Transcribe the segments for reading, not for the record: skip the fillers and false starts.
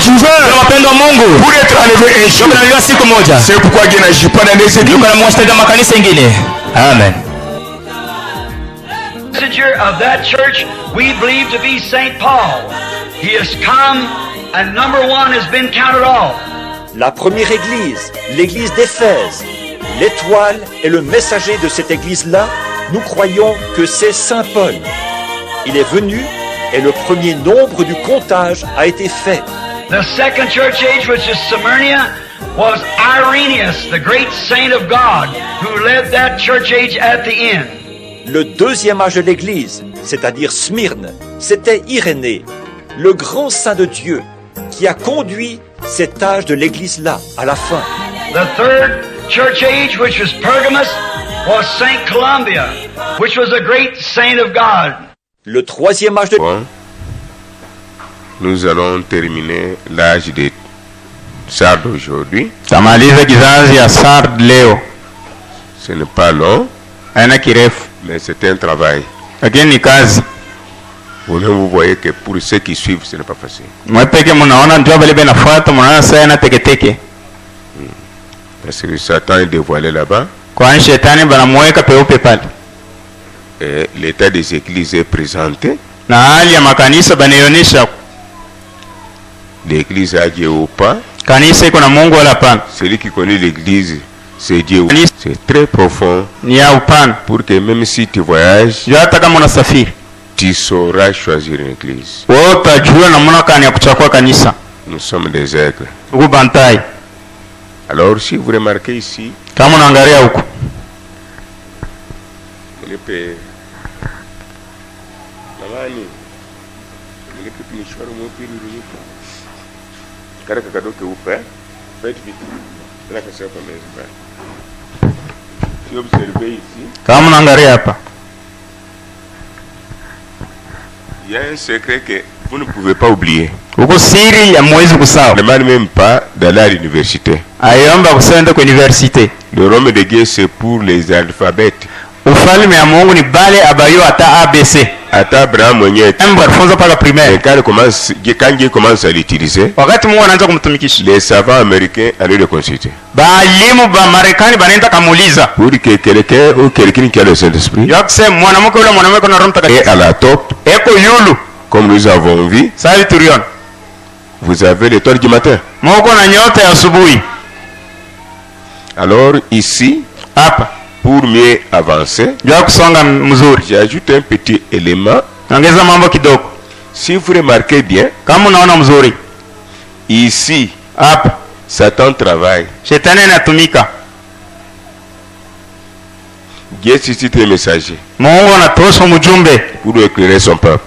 pour être enlevé un jour. C'est pourquoi Dieu n'agit pas dans les églises. Amen. Messenger of that church we believe to be Saint Paul. He has come and number one has been counted all. La première église, l'église d'Éphèse, l'étoile est le messager de cette église-là. Nous croyons que c'est Saint Paul. Il est venu et le premier nombre du comptage a été fait. The second church age, which is Smyrna, was Irenaeus, the great saint of God, who led that church age at the end. Le deuxième âge de l'église, c'est-à-dire Smyrne, c'était Irénée, le grand saint de Dieu, qui a conduit cet âge de l'église-là à la fin. The third church age, which was Pergamos, was Saint Columbia, which was a great saint of God. Le troisième âge de... Nous allons terminer l'âge de Sardes aujourd'hui. Ce n'est pas long, mais c'est un travail. Vous voyez que pour ceux qui suivent, ce n'est pas facile. Parce que Satan est dévoilé là-bas. Et l'état des églises est présenté. L'église a Dieu ou pas. Celui qui connaît l'église, c'est Dieu. C'est très profond. Pour que même si tu voyages, tu sauras choisir une église. Nous sommes des aigles. Alors si vous remarquez ici, si vous observez ici, il y a un secret que vous ne pouvez pas oublier. Ne demande même pas d'aller à l'université. Le royaume de Dieu, c'est pour les alphabètes. Ata Abraham mwenyewe, quand Dieu commence à l'utiliser, les savants américains allaient le consulter. Pour que quelqu'un ou quelqu'un qui a le Saint-Esprit et à la top, comme nous avons vu, vous avez l'étoile du matin. Alors ici, pour mieux avancer, j'ajoute un petit élément. Si vous remarquez bien, ici, Satan travaille. Dieu suscite les messagers pour éclairer son peuple.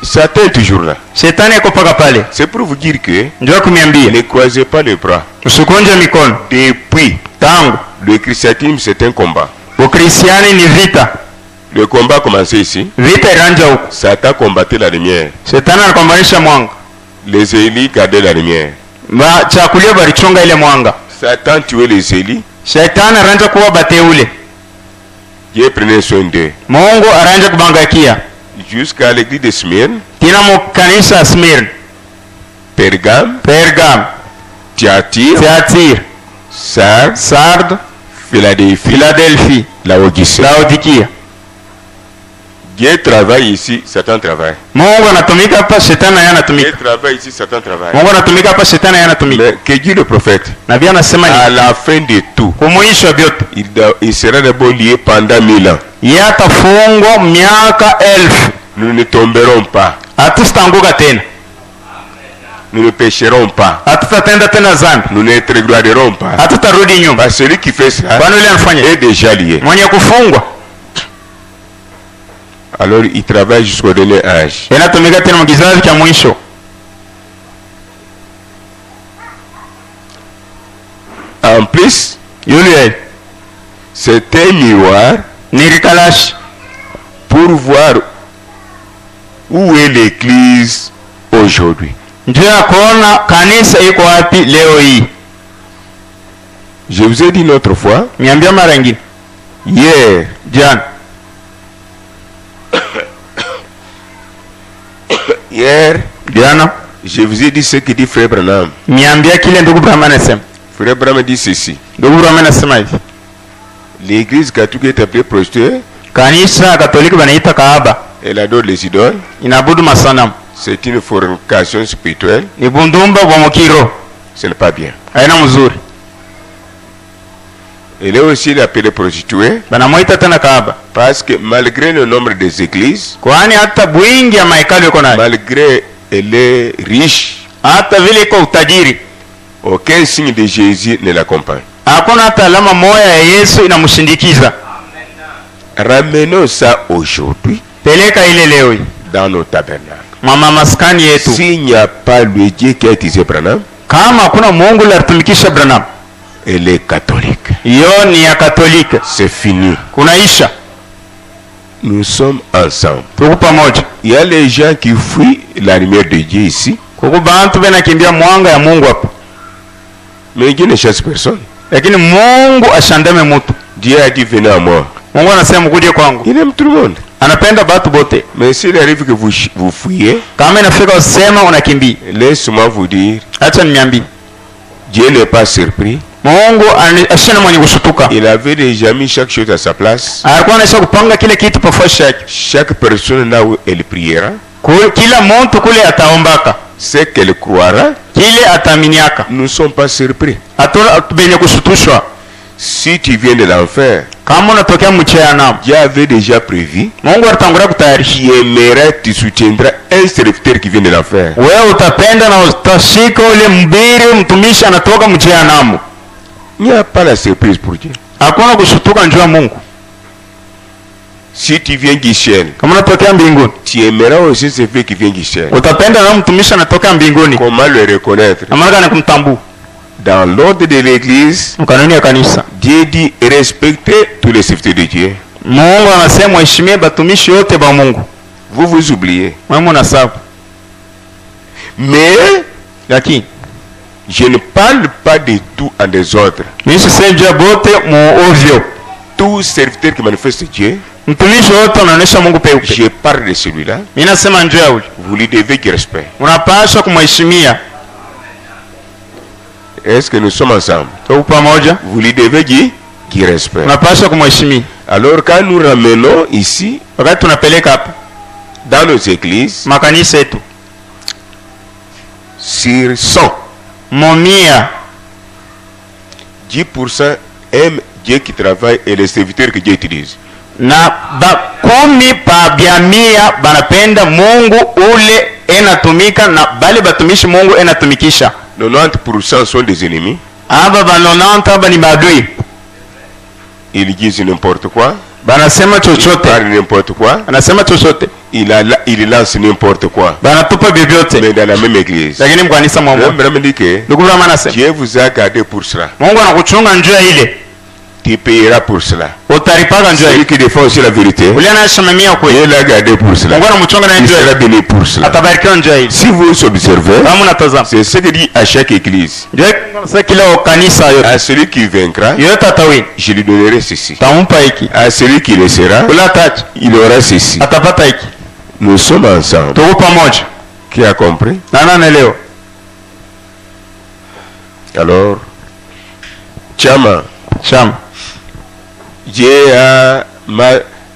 Satan est toujours là. C'est pour vous dire que ne croisez pas les bras. Depuis le christianisme, c'est un combat. Le combat a commencé ici. Satan combattait la lumière. Les Élis gardaient la lumière. Satan tuait les Élis. Dieu prenait soin d'eux. Jusqu'à l'église de Smyrne, Pergame, Thyatire, Sardes, Philadelphie, Laodicée. Dieu travaille ici, Satan travaille. Dieu travaille ici, Satan travaille. Mais que dit le prophète? À la fin de tout, il sera d'abord lié pendant 1000 ans. Nous ne tomberons pas. Nous ne pécherons pas. Nous ne rétrogradерons pas. Parce que celui qui fait cela est déjà lié. Alors il travaille jusqu'au dernier âge. En plus, c'est un miroir pour voir où est l'église aujourd'hui. Je vous ai dit une autre fois, hier, Je vous ai dit ce que dit Frère Branham. Niambia kile ndugu Branham anasema. Frère Branham dit ceci. Ndugu Branham anasema hivi. L'église catholique est appelée prostituée. Kanisa Katoliki banaita kahaba. Elle adore les idoles. Inaabudu masanamu. C'est une fornication spirituelle. Ni bundumba bwa mukiro. Ce n'est pas bien. Haina mzuri. Elle est aussi appelée prostituée. Banamuita tena kahaba. Parce que malgré le nombre des églises, kwani hata bwingi ya mahekalu yuko nayo, malgré elle est riche, hata vile iko utajiri, aucun signe de Jésus ne l'accompagne. hakuna hata alama moja ya Yesu inamshindikiza. Ramenons ça aujourd'hui. Peleka ile leo dans nos tabernacles. Mama maskani yetu. S'il n'y a pas le Dieu qui a utilisé Branham, kama hakuna Mungu alitumikisha Branham, elle est catholique. Iyo ni ya Katolika. C'est fini. Kunaisha. Nous sommes ensemble. Tuko pamoja. Il y a les gens qui fuient la lumière de Dieu ici. Kuko bantu benakimbia mwanga ya Mungu hapa. Mais Dieu ne chasse personne. Lakini Mungu ashandame mtu. Dieu a dit venez à moi. Mungu anasema kuje kwangu. Il aime tout le monde. Anapenda batu bote. Mais s'il arrive que vous fuyez, kama inafika usema unakimbia, laisse-moi vous dire, acha niambie, Dieu n'est pas surpris. Mungu ashina mwenye kushutuka. Il avait déjà mis chaque chose à sa place. Alikuwa anasha kupanga kile kitu pafasi yake. Chaque personne là où elle priera, kila mtu kule ataombaka, ce qu'elle croira, kile ataminiaka. Nous ne sommes pas surpris. Atuna benye kushutushwa. Si tu viens de l'enfer, kama unatokea mchana, Dieu avait déjà prévu. Mungu alitangulia kutayarisha. Tu aimeras, tu soutiendras un serviteur qui vient de l'enfer. Wewe utapenda na utashika ule mbiri mtumishi anatoka mchana. Il n'y a pas la surprise pour Dieu. Hakuna kushutuka njoo ya Mungu. Si tu viens Guichel, kama unatokea mbinguni, tu aimeras aussi celui qui vient Guichel. Utapenda na mtumishi anatoka mbinguni. Comment le reconnaître? Amana ni kumtambua. Dans l'ordre de l'église, kanuni ya kanisa, Dieu dit respectez tous les serviteurs de Dieu. Mungu anasema heshimie batumishi wote ba Mungu. Vous vous oubliez. Wewe unasabu. Mais lakini je ne parle pas de tout en désordre. Mimi sisemi bote mu ovyo. Tout serviteur qui manifeste Dieu, mtumishi wote anaonesha Mungu peupe. Je parle de celui-là. Mimi nasema njoo ya ule. Vous lui devez du respect. Unapaswa kumheshimia. Est-ce que nous sommes ensemble? Tuko pamoja? Vous lui devez du respect. Unapaswa kumheshimia. Alors quand nous ramenons ici, wakati tunapeleka hapa dans nos églises, makanisa yetu, sur 100, momia 10% aiment Dieu qui travaille et les serviteurs que Dieu utilise. Na ba 10 pa bia 100 banapenda Mungu ule enatumika na bale batumishi Mungu enatumikisha. 90% sont des ennemis. Aba ba 90 aba ni maadui. Ils disent n'importe quoi. Banasema chochote. Ils parlent n'importe quoi. Anasema chochote. Il lance n'importe quoi. Banatupa bibiote. Mais dans la même église. Lakini mkanisa mmoja. Vraiment dit que Dieu vous a gardé pour cela. Mungu anakuchunga njia ile. Tu payeras pour cela. Utalipaga njia ile. Celui qui défend aussi la vérité. Ule anashamamia kweli. Dieu l'a gardé pour cela. Mungu anamchunga na njia. Il sera béni pour cela. Atabarikiwa njia ile. Si vous observez, c'est ce que dit à chaque église. Ndio sasa kila kanisa yote. À celui qui vaincra, je lui donnerai ceci. Tampa hiki. À celui qui laissera, il aura ceci. Atapata hiki. Nous sommes ensemble. Tuko pamoja. Qui a compris? Nana naelewa. Alors, Chama.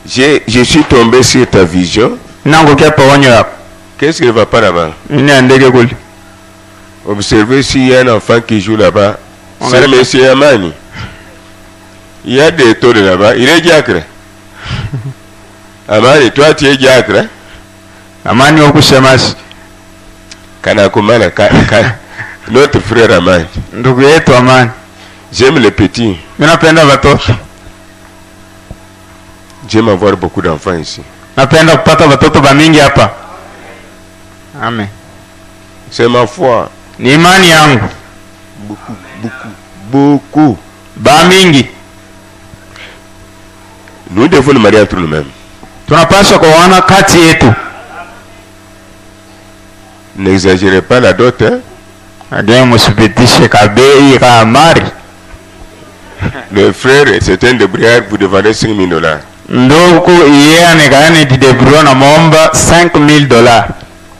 Je suis tombé sur ta vision. Qu'est-ce qui ne va pas là-bas? Observez s'il y a un enfant qui joue là-bas. C'est le monsieur Amani. Il y a des taux là-bas. Il est diacre. Amani, toi tu es diacre. Amani okushemashi. Kanakumana, notre frère Amani. Ndugu yetu Amani. J'aime les petits. Napenda watoto. J'aime avoir beaucoup d'enfants ici. Napenda kupata watoto bamingi hapa. Amen. C'est ma foi. Ni imani yangu. Beaucoup. Bamingi. Nous devons nous marier entre nous-mêmes. Tunapaswa kuoana kati yetu. N'exagérez pas la dot, hein? Again musipitishe kabei ka mari. Le frère, c'est un débrouillard, vous demandez $5,000. Ndugu yeye anekane didebrouiller na momba $5,000.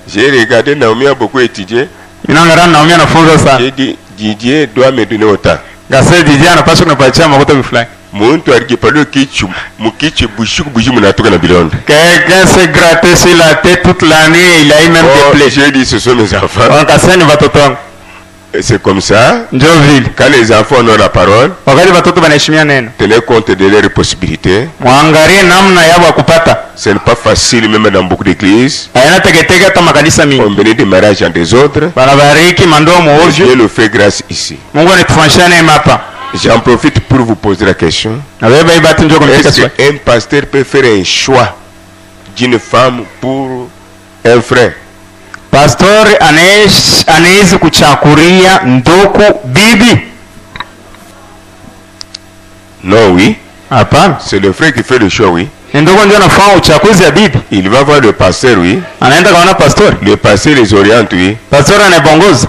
J'ai regardé, Naomi a beaucoup étudié. Inaangalia Naomi anafunza sana. J'ai dit Didier doit me donner autant. Gasa Didier anapaswa kunipatia makuta fulani. Muntu alikipalo kichu mukiche bushu munatoka na bilonde. Quelqu'un s'est gratté sur la tête toute l'année, il a eu même des plaies. J'ai dit ce sont mes enfants. On kasema ni watoto wangu. C'est comme ça. Ndio vile. Quand les enfants ont la parole, wakati watoto wanaheshimia neno, tenez compte de leurs possibilités. Muangalie namna yao ya kupata. Ce n'est pas facile même dans beaucoup d'églises. Hayana teketeke hata makanisa mingi. On bénit des mariages en désordre. Banabariki mandoa muovyo. Dieu le fait grâce ici. Mungu anatufanyia neema hapa. J'en profite pour vous poser la question. Est-ce qu'un pasteur peut faire un choix d'une femme pour un frère? Pastor anaweza kuchakuria ndugu bibi? Non, oui. Hapana. C'est le frère qui fait le choix, oui. Ndugu ndio anafanya uchaguzi ya bibi. Il va voir le pasteur, oui. Anaenda kaona pastor. Le pasteur les oriente, oui. Pastor anabongoza.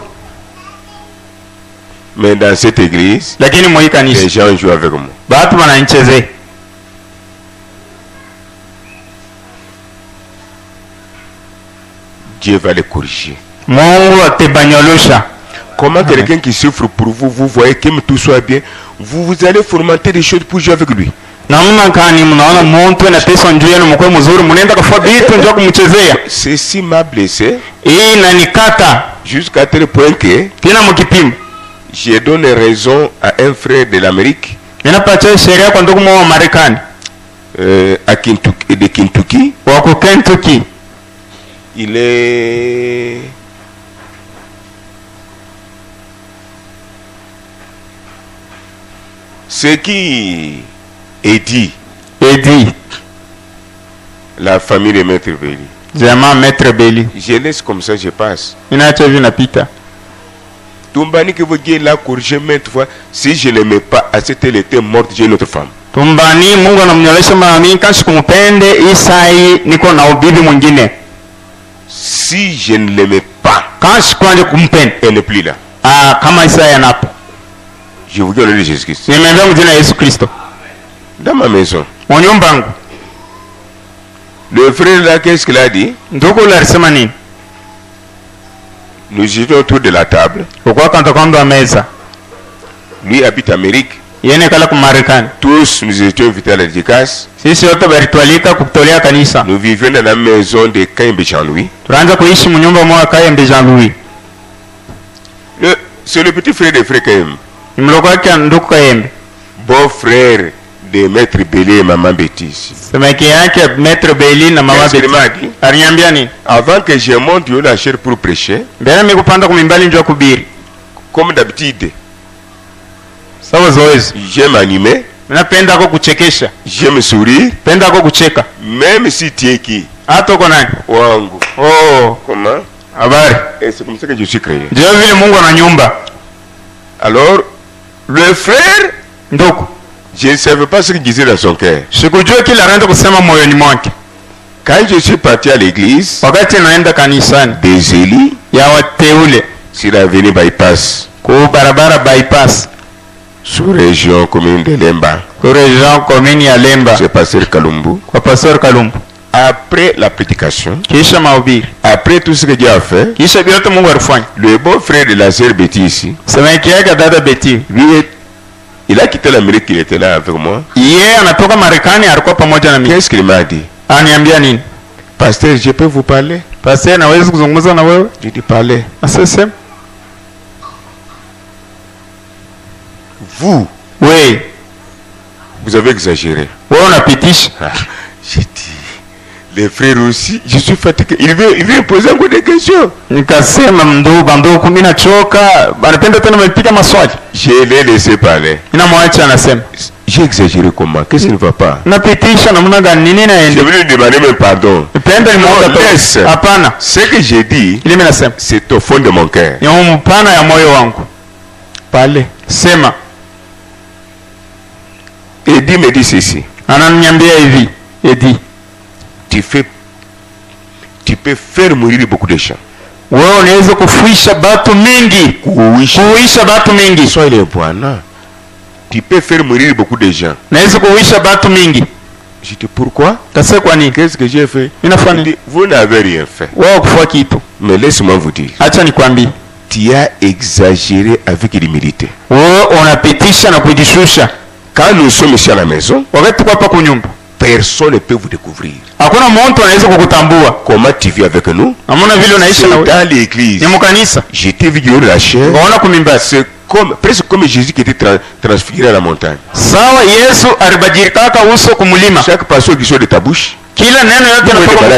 Mais dans cette église, les gens jouent avec moi. Batu wananichezea. Dieu va les corriger. Mungu atebanyolosha. Comment quelqu'un qui souffre pour vous, vous voyez que tout soit bien, vous allez fomenter des choses pour jouer avec lui. Namna gani mnaona mtu anateswa njoo yenu mkwe mzuri mnaenda kufua vitu njoo kumchezea? Ceci m'a blessé. Hii inanikata jusqu'à tel point que kina mkipimo j'ai donné raison à un frère de l'Amérique. Ninapatia sheria kwa ndugu mwa Marekani. À Kentucky, de Kentucky. Wako Kentucky. Il est ce qui est dit. La famille de Maître Belly. Jamaa Maître Belly. Je laisse comme ça, je passe. Inaacha hivi napita. Tumbani que vous la corriger maintes fois. Si je ne l'aimais pas, à cette elle était morte, j'ai une autre femme. Tumbani Mungu anamnyolesha mami kama sikumupende Isai niko na ubibi mwingine. Si je ne l'aimais pas, kama sikwanje kumpenda, elle n'est plus là. Ah, kama Isai anapo. Je vous dis au nom de Jésus-Christ. Nimeambia mjina Yesu Kristo. Dans ma maison. Kwa nyumba yangu. Le frère là, qu'est-ce qu'il a dit? Ndugu yule alisema nini? Nous étions autour de la table. Kwa kando kando ya meza. Lui habite en Amérique. Yeye kala kwa Marekani. Tous nous étions invités à la dédicace. Sisi wote balitualika kutolea kanisa. Nous vivions dans la maison de Kayembe Jean-Louis. Tunaanza kuishi mnyumba moja Kayembe Jean-Louis. C'est le petit frère de frère Kayembe. Ni mdogo wake ndugu Kayembe. Beau frère de Maître Belly et Maman Bétis. Semeki yake Maître Belly na Mama Bétis. Aliniambia nini? Avant que je monte yo la chair pour prêcher. Mbele mimi kupanda kumimbali njoo kubiri. Comme d'habitude. Sawa zoezi. J'aime animer. Napenda kwa kuchekesha. J'aime sourire. Penda kwa kucheka. Même si tu es qui? Hata uko nani? Wangu. Oh. Comment? Habari. Et c'est comme ça que je suis créé. Ndio vile Mungu ana nyumba. Alors, le frère, ndugu, je ne savais pas ce qu'il disait dans son cœur. Sikujua kile anaenda kusema moyoni mwake. Quand je suis parti à l'église, wakati naenda kanisani, des élus ya wateule sur l'avenue bypass, kwa barabara bypass, sous région commune de Lemba, kwa région commune ya Lemba, c'est pasteur Kalumbu, kwa pasteur Kalumbu. Après la prédication, kisha mahubiri, après tout ce que Dieu a fait, kisha vyote Mungu alifanya, le beau frère de la sœur Betty ici, semeki yake dada Betty, lui, il a quitté l'Amérique, il était là avec moi. Yeye anatoka Marekani, alikuwa pamoja na mimi. Qu'est-ce qu'il m'a dit? Aniambia nini? Pasteur, je peux vous parler? Pasteur, naweza kuzungumza na wewe? Je dis parler. Asante. Vous, oui, vous avez exagéré. Wewe unapitisha. J'ai dit, les frères aussi, je suis fatigué. Il veut poser encore des questions. Nikasema ndugu mimi nachoka, anapenda tena mpiga maswali. Je l'ai laissé parler. Ninamwacha anasema. J'ai exagéré comment? Qu'est-ce qui ne va pas? Napitisha namna gani? Nini naenda? Je voulais lui demander même pardon. Penda nimuombe laisse. Hapana. Ce que j'ai dit, c'est au fond de mon cœur. Ni mpana ya moyo wangu. Parlez. Sema. Eddie me dit ceci. Ananiambia hivi. Eddie, tu peux faire mourir beaucoup de gens. Wewe unaweza kufuisha batu mingi. Kuisha batu mingi. Sois le bwana. Tu peux faire mourir beaucoup de gens. Unaweza kuisha batu mingi. J'ai dit pourquoi? Kase kwa nini? Qu'est-ce que j'ai fait? Il dit, vous n'avez rien fait. Wao kufua kitu. Mais laisse-moi vous dire. Acha nikwambie. Tu as exagéré avec l'humilité. Wewe unapitisha na kujishusha. Quand nous sommes ici à la maison, wakati tuko hapa kunyumba, personne ne peut vous découvrir. Hakuna mtu anaweza kukutambua. Comment tu vis avec nous? Amona vile unaishi na dans l'église. Ni mkanisa. J'étais vidéo de la chair. Unaona kumimba. C'est comme presque comme Jésus qui était transfiguré à la montagne. Sawa Yesu alibadilika uso kumulima. Chaque parole qui sort de ta bouche. Kila neno yote yanatoka kwa.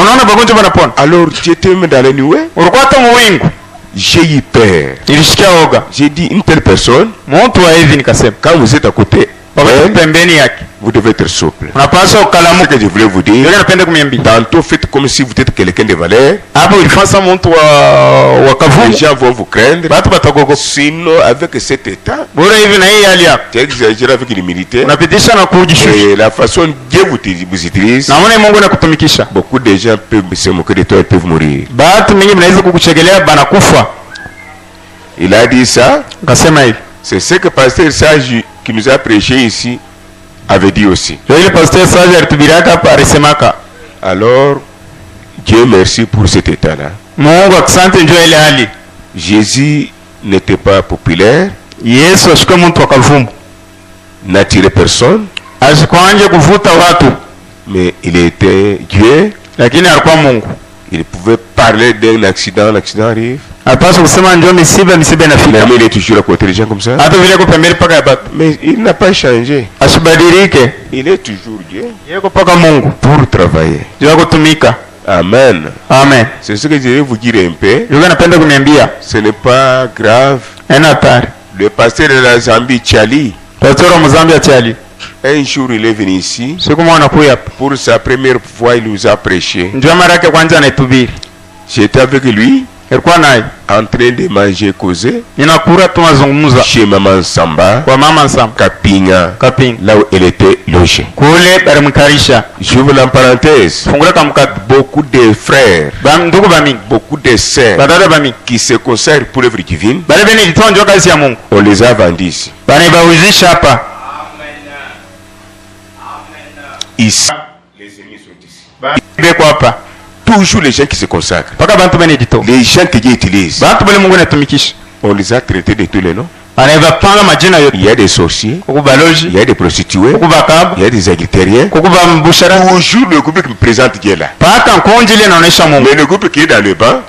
Unaona bagonjwa wanapona. Alors j'étais même dans les nuées. Ulikuwa hata mwingu. J'ai eu peur. Nilishikia oga. J'ai dit une telle personne. Mtu wa hivi nikasema. Quand vous êtes à côté, pembeni yake. Vous devez être souple. Unapaswa ukalamu. Ce que je voulais vous dire. Yeye anapenda kumiambia. Tantôt faites comme si vous êtes quelqu'un de valeur. Hapo ulifanya mtu wa kavumu. Les gens vont vous craindre. Watu watagogopa. Sinon avec cet état. Bora hivi na hii hali yako. Tu exagères avec l'humilité. Unapitisha na kujishusha. Et la façon Dieu vous utilise. Na mbona Mungu anakutumikisha. Beaucoup de gens peuvent se moquer de toi, ils peuvent mourir. Watu wengi mnaweza kukuchegelea banakufa. Il a dit ça. Akasema hivi. C'est ce que pasteur Sage qui nous a prêché ici avait dit aussi. Alors, Dieu merci pour cet état-là. Jésus n'était pas populaire, n'attirait personne, mais il était Dieu. Il pouvait parler d'un accident, l'accident arrive. Mais il est toujours à côté des gens comme ça. Mais il n'a pas changé. Il est toujours Dieu pour travailler. Amen. Amen. C'est ce que je vais vous dire un peu. Ce n'est pas grave. Le pasteur de la Zambie, Tchali, un jour il est venu ici. Pour sa première fois, il nous a prêché. J'étais avec lui. En train de manger, causer chez Maman Samba, Kapinga, là où elle était logée. J'ouvre la parenthèse. Beaucoup de frères, beaucoup de sœurs qui se consacrent pour l'œuvre divine, on les a vendus ici. Ici, les ennemis sont ici. Toujours les gens qui se consacrent. Les gens que Dieu utilise. On les a traités de tous les noms. Il y a des sorciers. Il y a des prostituées. Il y a des adultériens. Toujours le groupe qui me présente Dieu là. Mais le groupe qui est dans le banc,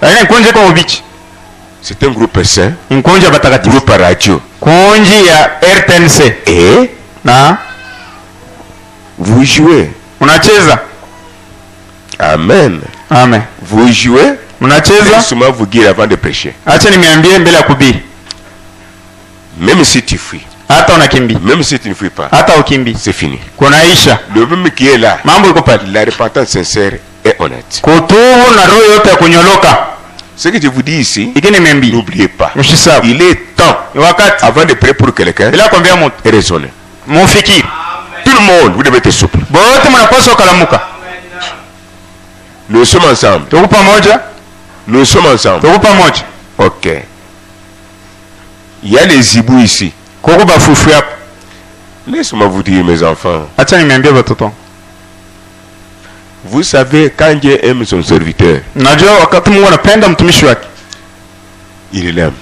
c'est un groupe saint. Groupe radio. Et vous jouez. Amen. Amen. Vous jouez. Laissez-moi vous dire avant de prêcher. Même si tu fuis. Même si tu ne fuis pas. C'est fini. Le même qui est là. La repentance sincère et honnête. Ce que je vous dis ici, n'oubliez pas. Il est temps, avant de prier pour quelqu'un, et raisonner. Tout le monde, vous devez être souple. Nous sommes ensemble. Nous sommes ensemble. Ok. Il y a les hibous ici. Laisse-moi vous dire, mes enfants. Vous savez, quand Dieu aime son serviteur, il l'aime.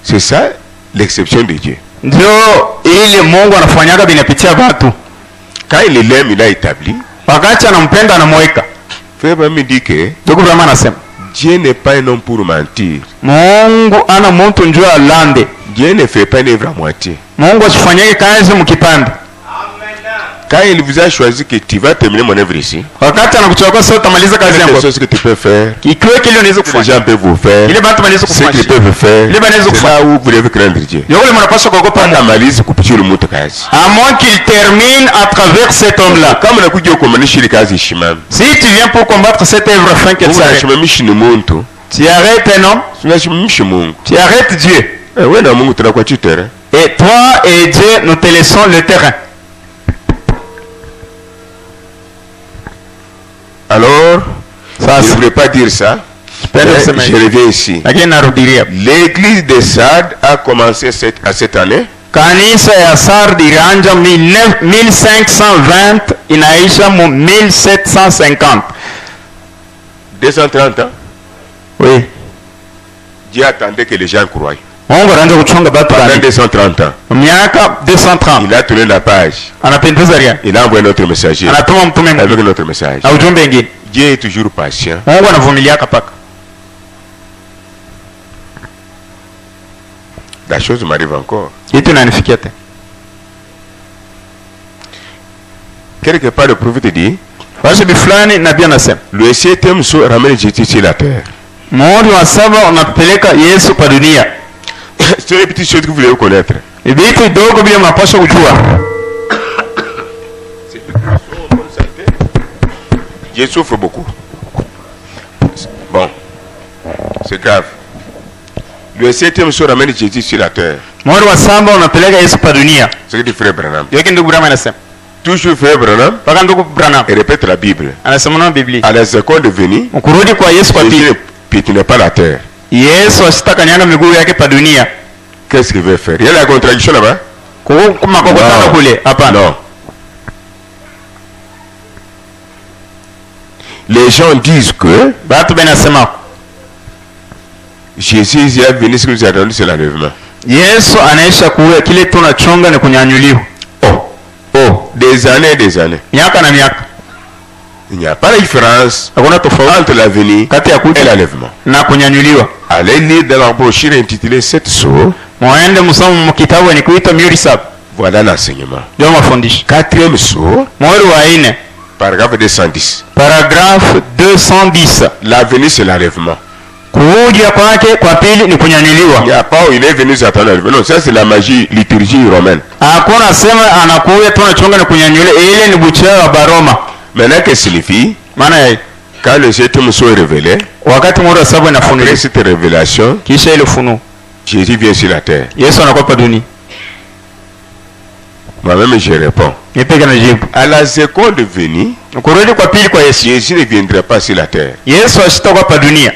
C'est ça l'exception de Dieu. Quand il l'aime, il a établi. Frère me dit que Dieu n'est pas un homme pour mentir. Dieu ne fait pas une œuvre à moitié. Quand il vous a choisi que tu vas terminer mon œuvre ici, ce que tu peux faire, ce que les gens peuvent vous faire, ce qu'ils peuvent faire, c'est là où vous devez craindre Dieu. À moins qu'il termine à travers cet homme-là. Si tu viens pour combattre cette œuvre afin qu'elle s'arrête, tu arrêtes un homme, tu arrêtes Dieu. Et toi et Dieu, nous te laissons le terrain. Alors, je ne voulais pas dire ça. Je reviens ici. L'église de Sade a commencé à cette année. Kanisa ya Sardi ilianza 1520 inaisha 1750. 230 ans? Oui. Dieu attendait que les gens croient. Mungu anaanza kuchonga batu pendant 230 ans. Miaka 230. Il a tourné la page. Anapendeza ria. Il a envoyé notre messager. Anatuma mtume avec notre message. Na ujumbe mwingine. Dieu est toujours patient. Mungu anavumilia kapaka. La chose m'arrive encore. Itu inanifikia tena. Quelque part le prophète dit, basi bifulani nabii anasema, le septième jour ramène Jésus sur la terre. Muhuri wa saba unapeleka Yesu kwa dunia. C'est les petites choses que vous voulez connaître. Vitu vidogo vile mnapaswa kujua. Je souffre beaucoup. Bon, c'est grave. Le septième jour ramène Jésus sur la terre. Muhuri wa saba unapeleka Yesu kwa dunia. C'est ce que dit frère Branham. Yoki ndugu Branham anasema. Toujours frère Branham. Paka ndugu Branham. Et répète la Bible. Anasema na Biblia. À la seconde venue. Ukurudi kwa Yesu kwa pili. Jésus ne pas la terre. Yesu asitakanyanga miguu yake pa dunia. Qu'est-ce qu'il veut faire? Il y a la contradiction là-bas? Non. Les gens disent que Jésus est venu ce que nous attendons, c'est l'enlèvement. Yesu anaisha kuwe kile tunachonga ni kunyanyuliwa. Des années et des années. Miaka na miaka. Il n'y a pas de différence entre la venue et l'enlèvement. Na kunyanyuliwa. Allez lire dans la brochure intitulée 7 sceaux. Muende musome mu kitabu ni kuita mihuri saba. Voilà l'enseignement. Ndio mafundisho. 4e sceau. Muhuri wa 4. Paragraphe 210. Paragraphe 210. La venue c'est l'enlèvement. Kuja kwake kwa pili ni kunyanyuliwa. Il n'y a pas où il est venu s'attendre l'enlèvement. Non, ça c'est la magie liturgie romaine. Hakuna sema anakuja tunachonga ni kunyanyuliwa. Ile ni bucha wa Baroma. Maintenant qu'est-ce qu'il signifie? Maana yake quand le septième sceau est révélé, wakati muhuri wa saba inafunuliwa, après cette révélation, kisha ile funuo, Jésus vient sur la terre. Yesu anakuwa pa dunia. Moi-même je réponds. Nipeka na jibu. À la seconde venue, kurudi kwa pili kwa Yesu, Jésus ne viendra pas sur la terre. Yesu asitakuwa pa dunia.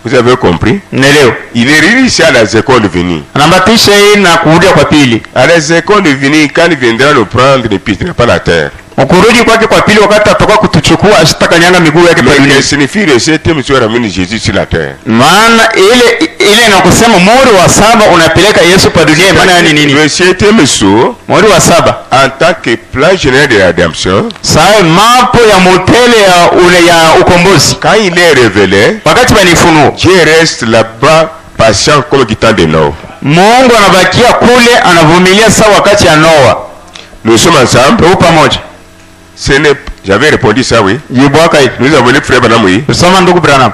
Vous avez compris? Neleo. Il est réussi à la seconde venue. Anabatisha hii na kurudia kwa pili. À la seconde venue, quand il viendra le prendre, il ne quittera pas la terre. Kurudi kwake kwa pili wakati atakuwa kutuchukua asitakanyanga miguu yake pa dunia. Mais signifie le septième jour ramène Jésus sur la terre. Maana ile inakusema muhuri wa saba unapeleka Yesu pa dunia, maana yani nini? Le septième jour, muhuri wa saba en tant que plan général de la rédemption, sawa mapo ya motele ya ule ya ukombozi. Quand il est révélé, wakati banifunuo, Dieu reste là-bas patient comme du temps de Noé. Mungu anabakia kule anavumilia sawa wakati ya Noa. Nous sommes ensemble. Tuko pamoja. J'avais répondu ça, oui. Nous avons lu frère Branham, oui. Nous sommes en Ndugu Branham.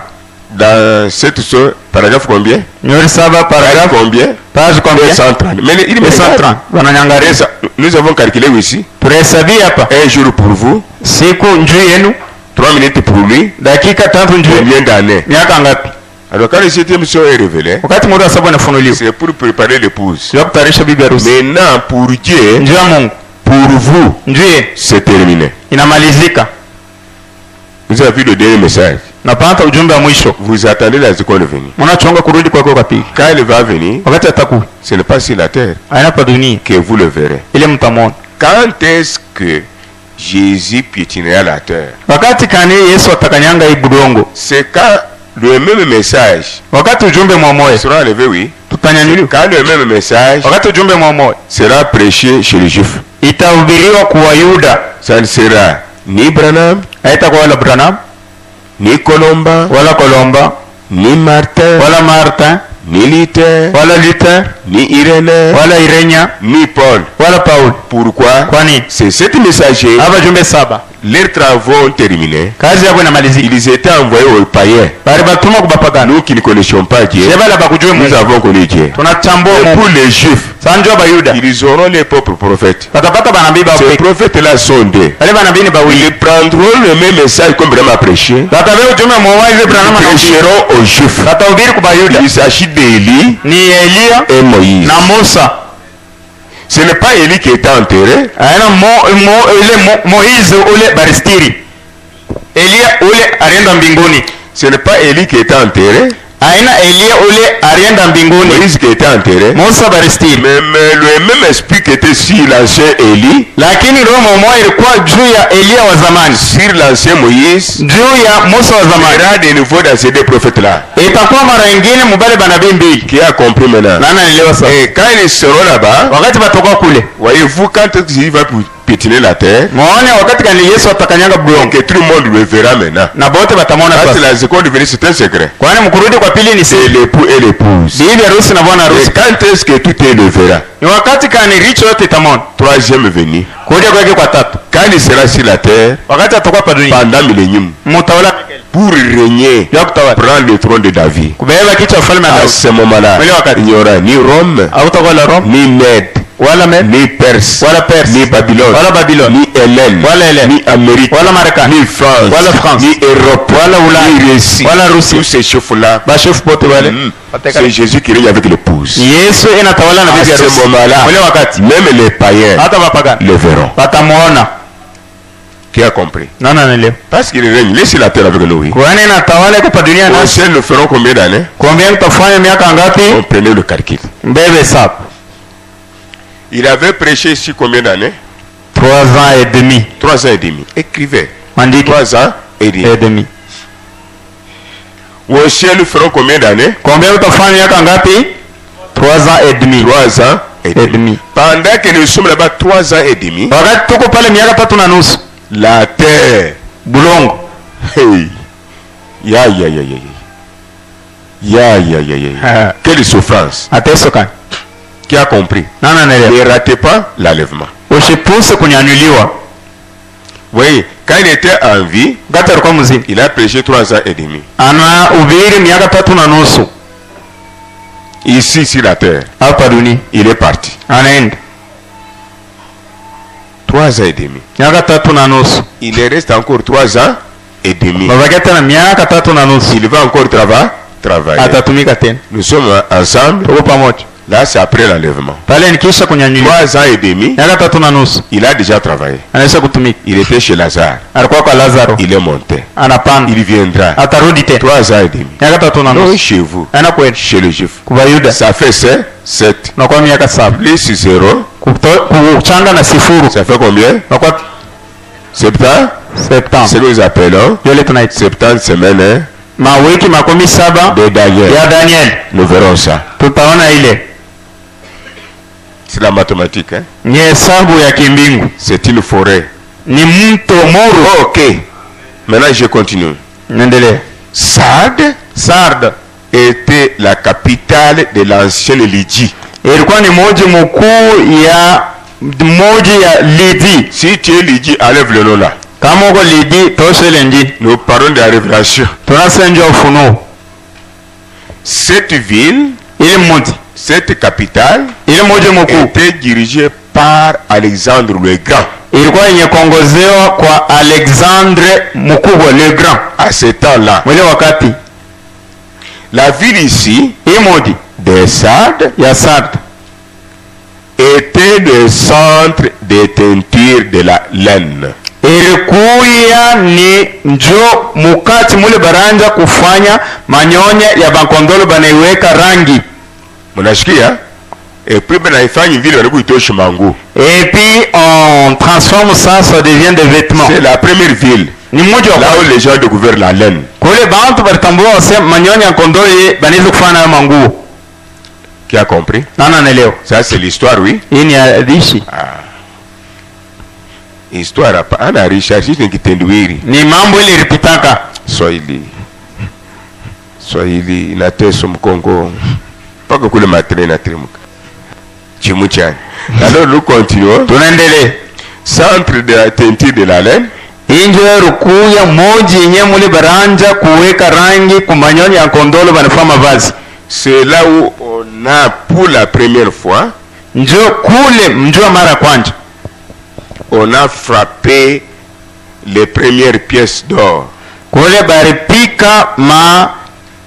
Dans cette chose, paragraphe combien? Paragraphe combien? Page combien? 230. Mais il me 230. Nous avons calculé ici. Un jour pour vous. 3 minutes pour lui. Combien d'années? Alors quand le septième jour est révélé, c'est pour préparer l'épouse. Maintenant pour Dieu, pour vous, c'est terminé. Vous avez vu le dernier message. Vous attendez la seconde venue. Quand elle va venir, ce n'est pas sur la terre que vous le verrez. Quand est-ce que Jésus piétinera la terre? C'est quand le même message sera enlevé, oui. Quand le même message sera prêché chez les Juifs, ça ne sera ni Branham, ni Colomba, ni Martin, ni Luther, ni Irénée, ni Paul. Pourquoi? C'est cet messager. Leurs travaux ont terminé. Ils étaient envoyés aux païens. Nous qui ne connaissions pas Dieu, nous avons connu Dieu. Et pour les Juifs, ils auront les propres prophètes. Ces prophètes-là sont deux. Ils prendront le même message comme Branham a prêché. Ils prêcheront aux Juifs. Il s'agit d'Élie et Moïse. Ce n'est pas Élie qui était enterré. Ce n'est pas Élie qui était enterré. aina Elia ule alienda mbinguni. Moïse qui était enterré. Musa baristiri. Mais le même esprit qui était sur l'ancien Élie, lakini roho moja ilikuwa juu ya Elia wa zamani, sur l'ancien Moïse, juu ya Musa wa zamani. Il y a de nouveau dans ces deux prophètes là. Itakuwa mara nyingine mubale banabii mbili. Qui a compris maintenant? Nani anaelewa sasa? Et quand ils seront là-bas, wakati batoka kule, voyez-vous quand il va pétiner la terre, muone wakati gani Yesu atakanyanga budongo, que tout le monde le verra maintenant. na bote batamwona sasa. sasa. La seconde venue c'est un secret. Kwani mkurudi kwa pili ni c'est l'époux et l'épouse. bibi harusi na bwana harusi. Et quand est-ce que tout est le verra? Ni wakati gani richo yote itamwona? Troisième venue. Kuja kwake kwa tatu. Quand il sera sur la terre, wakati atakuwa pa dunia, pendant millénium, mutawala pour régner, prendre le trône de David. kubeba kichwa ufalme wa À Daudi. ce moment-là, il n'y aura ni Rome, ni Mède, wala Mède, ni Perse, wala Perse, ni Babylone, wala Babylone, ni Hélène, wala Hélène, ni Amérique, wala Marekani, ni France, wala France, ni Europe, wala Ulaya, ni Russie, wala Russie. tous ces chefs-là, bashefu bote wale. c'est Jésus qui règne avec l'épouse. Yesu inatawala na bibi À harusi. ce moment-là, Ule wakati même les païens hata wapagani le verront. watamuona. Qui a compris? Nani anaelewa? Parce qu'il règne, laissez la terre avec nous. Oui. Kwani inatawala iko pa dunia Au nasi. ciel, nous ferons combien d'années? Combien tutafanya miaka ngapi? On prenait le calcul. Mbebe sap. Il avait prêché ici combien d'années? 3 ans et demi. 3 ans et demi. Écrivez. Mandiki 3 ans et demi. Au ciel, nous ferons combien d'années? Combien tutafanya miaka ngapi? 3 ans et demi. 3 ans et Et demi. demi. Pendant que nous sommes là-bas 3 ans et demi, Wakati tuko pale miaka 3 na nusu. la terre, Bulongo. hey, ya. Quelle souffrance. Ateso kan. Qui a compris? Nani anaelewa? Ne ratez pas l'enlèvement. Usipuse kunyanyuliwa. Oui, quand il était en vie, Gata alikuwa mzima. il a prêché 3 ans et demi. Ana ubiri miaka 3 na nusu. Ici, sur la terre, Hapa dunia. il est parti. Anaenda. 3 ans et demi. Miaka 3 na nusu. Il reste encore 3 ans et demi. Babakia tena miaka 3 na nusu. Il va encore travailler. Atatumika tena. Nous sommes ensemble. Tuko pamoja. Là, c'est après l'enlèvement. Pale nikisha kunyanyuliwa. 3 ans et demi, Miaka 3 na nusu. il a déjà travaillé. Anaisha kutumika. Il était chez Lazare. Alikuwa kwa Lazaro. Il est monté. Anapanda. Il viendra. Atarudi tena. 3 ans et demi. Miaka 3 na Non, nusu. chez vous. Ana kweli. Chez le juif. Kwa Yuda. Ça fait 7. Na kwa miaka 7. Plus 0. Kuchanga na sifuru. Ça fait combien? Na kwa 70. 70. C'est ce que nous appelons Yole tunaita. 70 semaines hein, Mawiki 7 de Daniel. ya Daniel. Nous verrons ça. Tutaona ile. C'est la mathématique. Hein? Ni hesabu ya kimbingu. C'est une forêt. Ni mto moro. Ok. Maintenant, je continue. Nendelea. Sardes était la capitale de l'ancienne Lydie. Ilikuwa ni moja mkuu ya Lydie. Si tu es Lydie, enlève le nom là. Kama uko Lydie, tosha ile njini. Nous parlons de la révélation. Tunasenja ufunuo. Cette ville, Ile mji, cette capitale, ile moja mkuu était dirigée par Alexandre le Grand. ilikuwa yenye kuongozewa kwa Alexandre mkubwa le Grand. À ce temps-là, Mwele wakati la ville ici, hii mji des Sardes, ya Sardes était le centre de teinture de la laine. ilikuya ni njo mukati mule baranja kufanya manyonya ya bakondolo banaiweka rangi. Mnashikia? Et puis banaifanya vile wanakuitoa Shimangu. Et puis on transforme ça, ça devient des vêtements. C'est la première ville. Ni mmoja Là wa où les gens découvrent la laine. kule bantu balitambua wase manyonya ya kondolo ye banaweza kufanya nayo manguo. Qui a compris? Nana naelewa. Ça c'est l'histoire, oui. Hii ni hadithi. Histoire hapa ana research ni kitendwiri. Ni mambo ile ilipitaka. Swahili inateso mkongo. Paka kule matre na trimuka. Chimuchani. Alors nous continuons. Tunaendelea. Centre de la teinture de la laine. Injo rukuya moji yenye mule baranja kuweka rangi kumanyonya ya kondolo banafanya mavazi. C'est là où on a pour la première fois Njo kule mjua mara kwanza on a frappé les premières pièces d'or. kule baripika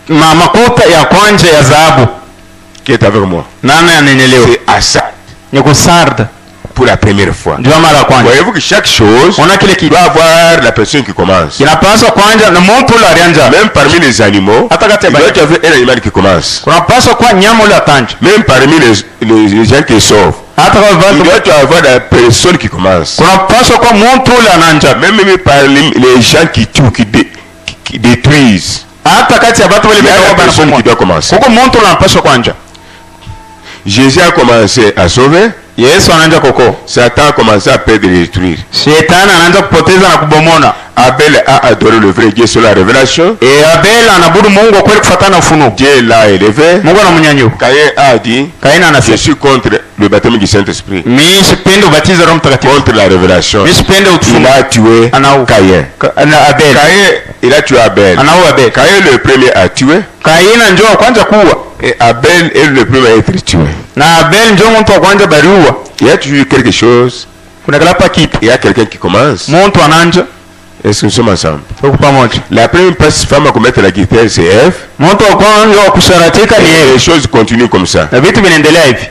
makuta ya kwanza ya dhahabu. Qui est avec moi? Nani ananielewa? C'est Assad. Ni kusarda. pour la première fois. Ndio mara ya kwanza. Voyez-vous que chaque chose Ona kile kitu doit avoir la personne qui commence. kinapaswa kwanza na mtu ule alianza. Même parmi les animaux, Hata kati il ya doit y avoir un animal qui commence. kunapaswa kwa nyama ule atanje. Même parmi les gens qui sauvent, Hata kwa il watu doit y avoir la personne qui commence. kunapaswa kwa mtu ule ananja. Même parmi les gens qui tuent, qui détruisent, Hata kati ya watu wale il y a la personne qui doit commencer. huko mtu anapaswa kwanza. Jésus a commencé à sauver, Yesu anaanza koko. Satan a commencé à perdre et détruire. Shetani anaanza kupoteza na kubomona. Abel a adoré le vrai Dieu sur la révélation. Abel anabudu Mungu kweli kufuatana na ufunuo. Dieu l'a élevé. Mungu anamnyanyua. Caïn a dit, Kaini je anasema, suis contre le baptême du Saint-Esprit, mimi sipendi ubatizo wa Roho Mtakatifu. contre la révélation. Mimi sipendi Il ufunuo. a tué Anau. Caïn. Abel. Caïn, il a tué Abel. Anau Abel. Caïn le premier a tué Kaini njoo kwanza kuua. et Abel est le premier à être tué. Na Abel njoo mtu wa kwanza bariua. Il y a toujours quelque chose, Kuna kalapa kitu. il y a quelqu'un qui commence. Mtu ananja Est-ce que nous sommes ensemble? tuko pamoja. La première femme à commettre la guitare, c'est Ève. Mtu wa kwanza wa kusharatika ni Et yeye. les choses continuent comme ça. Na vitu vinaendelea hivi.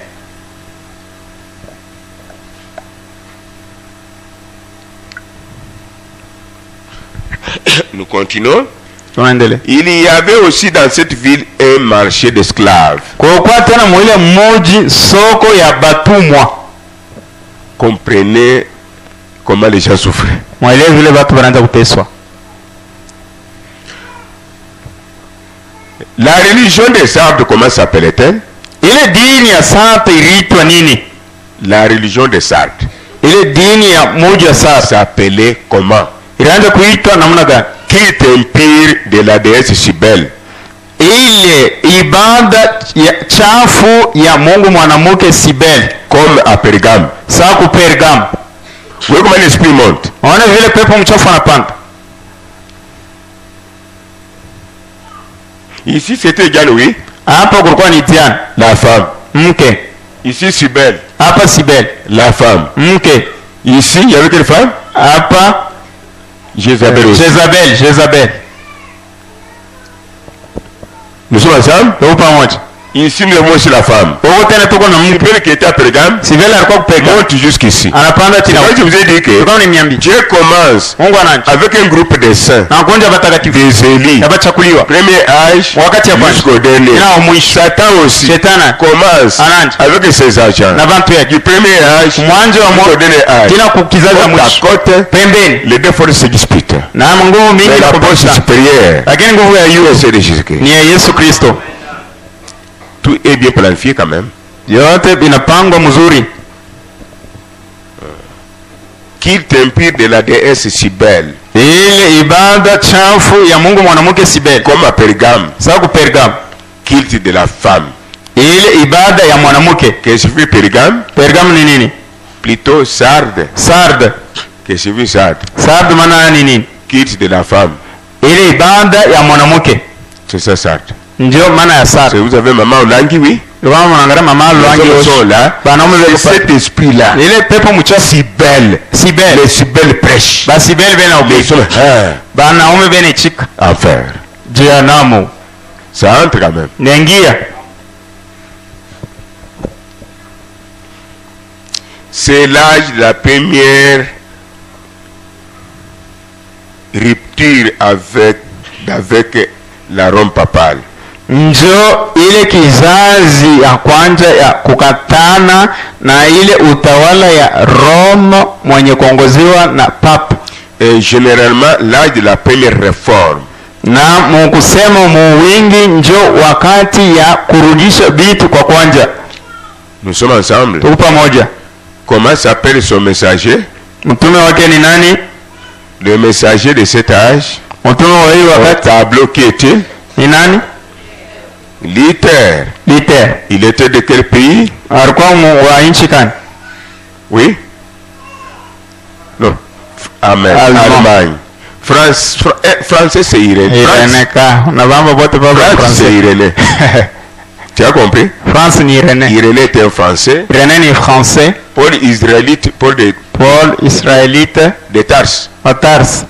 Nous continuons. Tunaendelea. Il y avait aussi dans cette ville un marché d'esclaves. Kwa tena mwile mmoja soko ya batumwa. Comprenez comment les gens souffraient. Mwelewe vile watu wanaanza kuteswa. La religion des Sardes, comment s'appelait-elle? Ile dini ya Sarde iliitwa nini? La religion des Sardes Ile dini ya moja Sarde s'appelait comment? ilianza kuitwa namna gani? Culte impure de la déesse Cybèle. Ile ibada ya chafu ya Mungu mwanamke Sibel, Comme à Pergame. saa ku Pergam. Vous voyez comment l'esprit monte? Ona vile pepo mchafu anapanda. Ici c'était Diane, oui. Hapa kulikuwa ni Diana, La femme. mke. Ici Cybèle. Hapa Sibel, La femme. mke. Ici il y avait quelle femme? Hapa Jézabel aussi. Jezabel. Nous sommes ensemble? Tuko pamoja. Ici nous avons aussi la femme. Huko tena tuko na mke. Cybèle qui était à Pergame Sibel alikuwa ku Pergam. monte jusqu'ici. Anapanda C'est tena. vrai que je vous ai dit que Tuko ni miambi. Dieu commence Mungu anaanza. avec un groupe de saints, Na kuonja batakatifu. des élites. Yabachakuliwa. Premier âge Wakati ya kwanza. jusqu'au dernier. Ina wa mwisho. Satan aussi Shetana commence anaanza avec ses agents. na bantu yake. Du premier âge Mwanzo wa jusqu'au dernier âge. tena kukizaza Côte à mwisho. côte, Pembeni. les deux forces se disputent. Na nguvu mingi Mais na la force kupita. supérieure, Lakini nguvu ya juu c'est de Jésus-Christ. ni ya Yesu Kristo. Tout est bien planifié quand même. Yote vinapangwa mzuri. Culte impure de la déesse Cybèle, Ile ibada chafu ya Mungu mwanamke Sibel, comme à Pergame, saa ku Pergam. culte de la femme. Ile ibada ya mwanamke. Qu'est-ce que signifie Pergame? Pergam ni nini? Plutôt Sardes. Sarde. Qu'est-ce que signifie Sardes? Sarde maana ni nini? Culte de la femme. Ile ibada ya mwanamke. C'est ça Sardes. Ndio maana ya C'est- Sarde. Vous avez maman Olangi, oui? Kama mnaangalia mama Les Lwangi hommes sont là. Banaume C'est wako cet esprit-là. ile pepo mchafu Cybèle. Sibel. Les Cybèles prêchent. Ba Sibel bena Les ubi. hommes, Banaume bene chika. enfer. Jehanamu. Ça entre quand même. Nengia. C'est l'âge de la première rupture avec la Rome papale. Njo ile kizazi ya kwanza ya kukatana na ile utawala ya Roma mwenye kuongoziwa na papa, Et généralement l'âge de la première réforme. na mukusema muwingi njo wakati ya kurudisha vitu kwa kwanja. Nous sommes ensemble. Tuko pamoja. Comment s'appelle son messager? Mtume wake ni nani? Le messager de cet âge, Mtume wa hii au wakati tableau qui était ni nani? Luther. Luther. Il était de quel pays? Alikuwa wa nchi gani? Oui? Non. Amen. Allemand. Allemagne. Français, c'est Irénée. Irene ka. Na bamba bote baba France, c'est français. Irénée. Tu as compris? France ni Irene. Irénée était un Français. Irene ni français. Paul israélite, Paul Paul israélite de Tarse. wa Tars.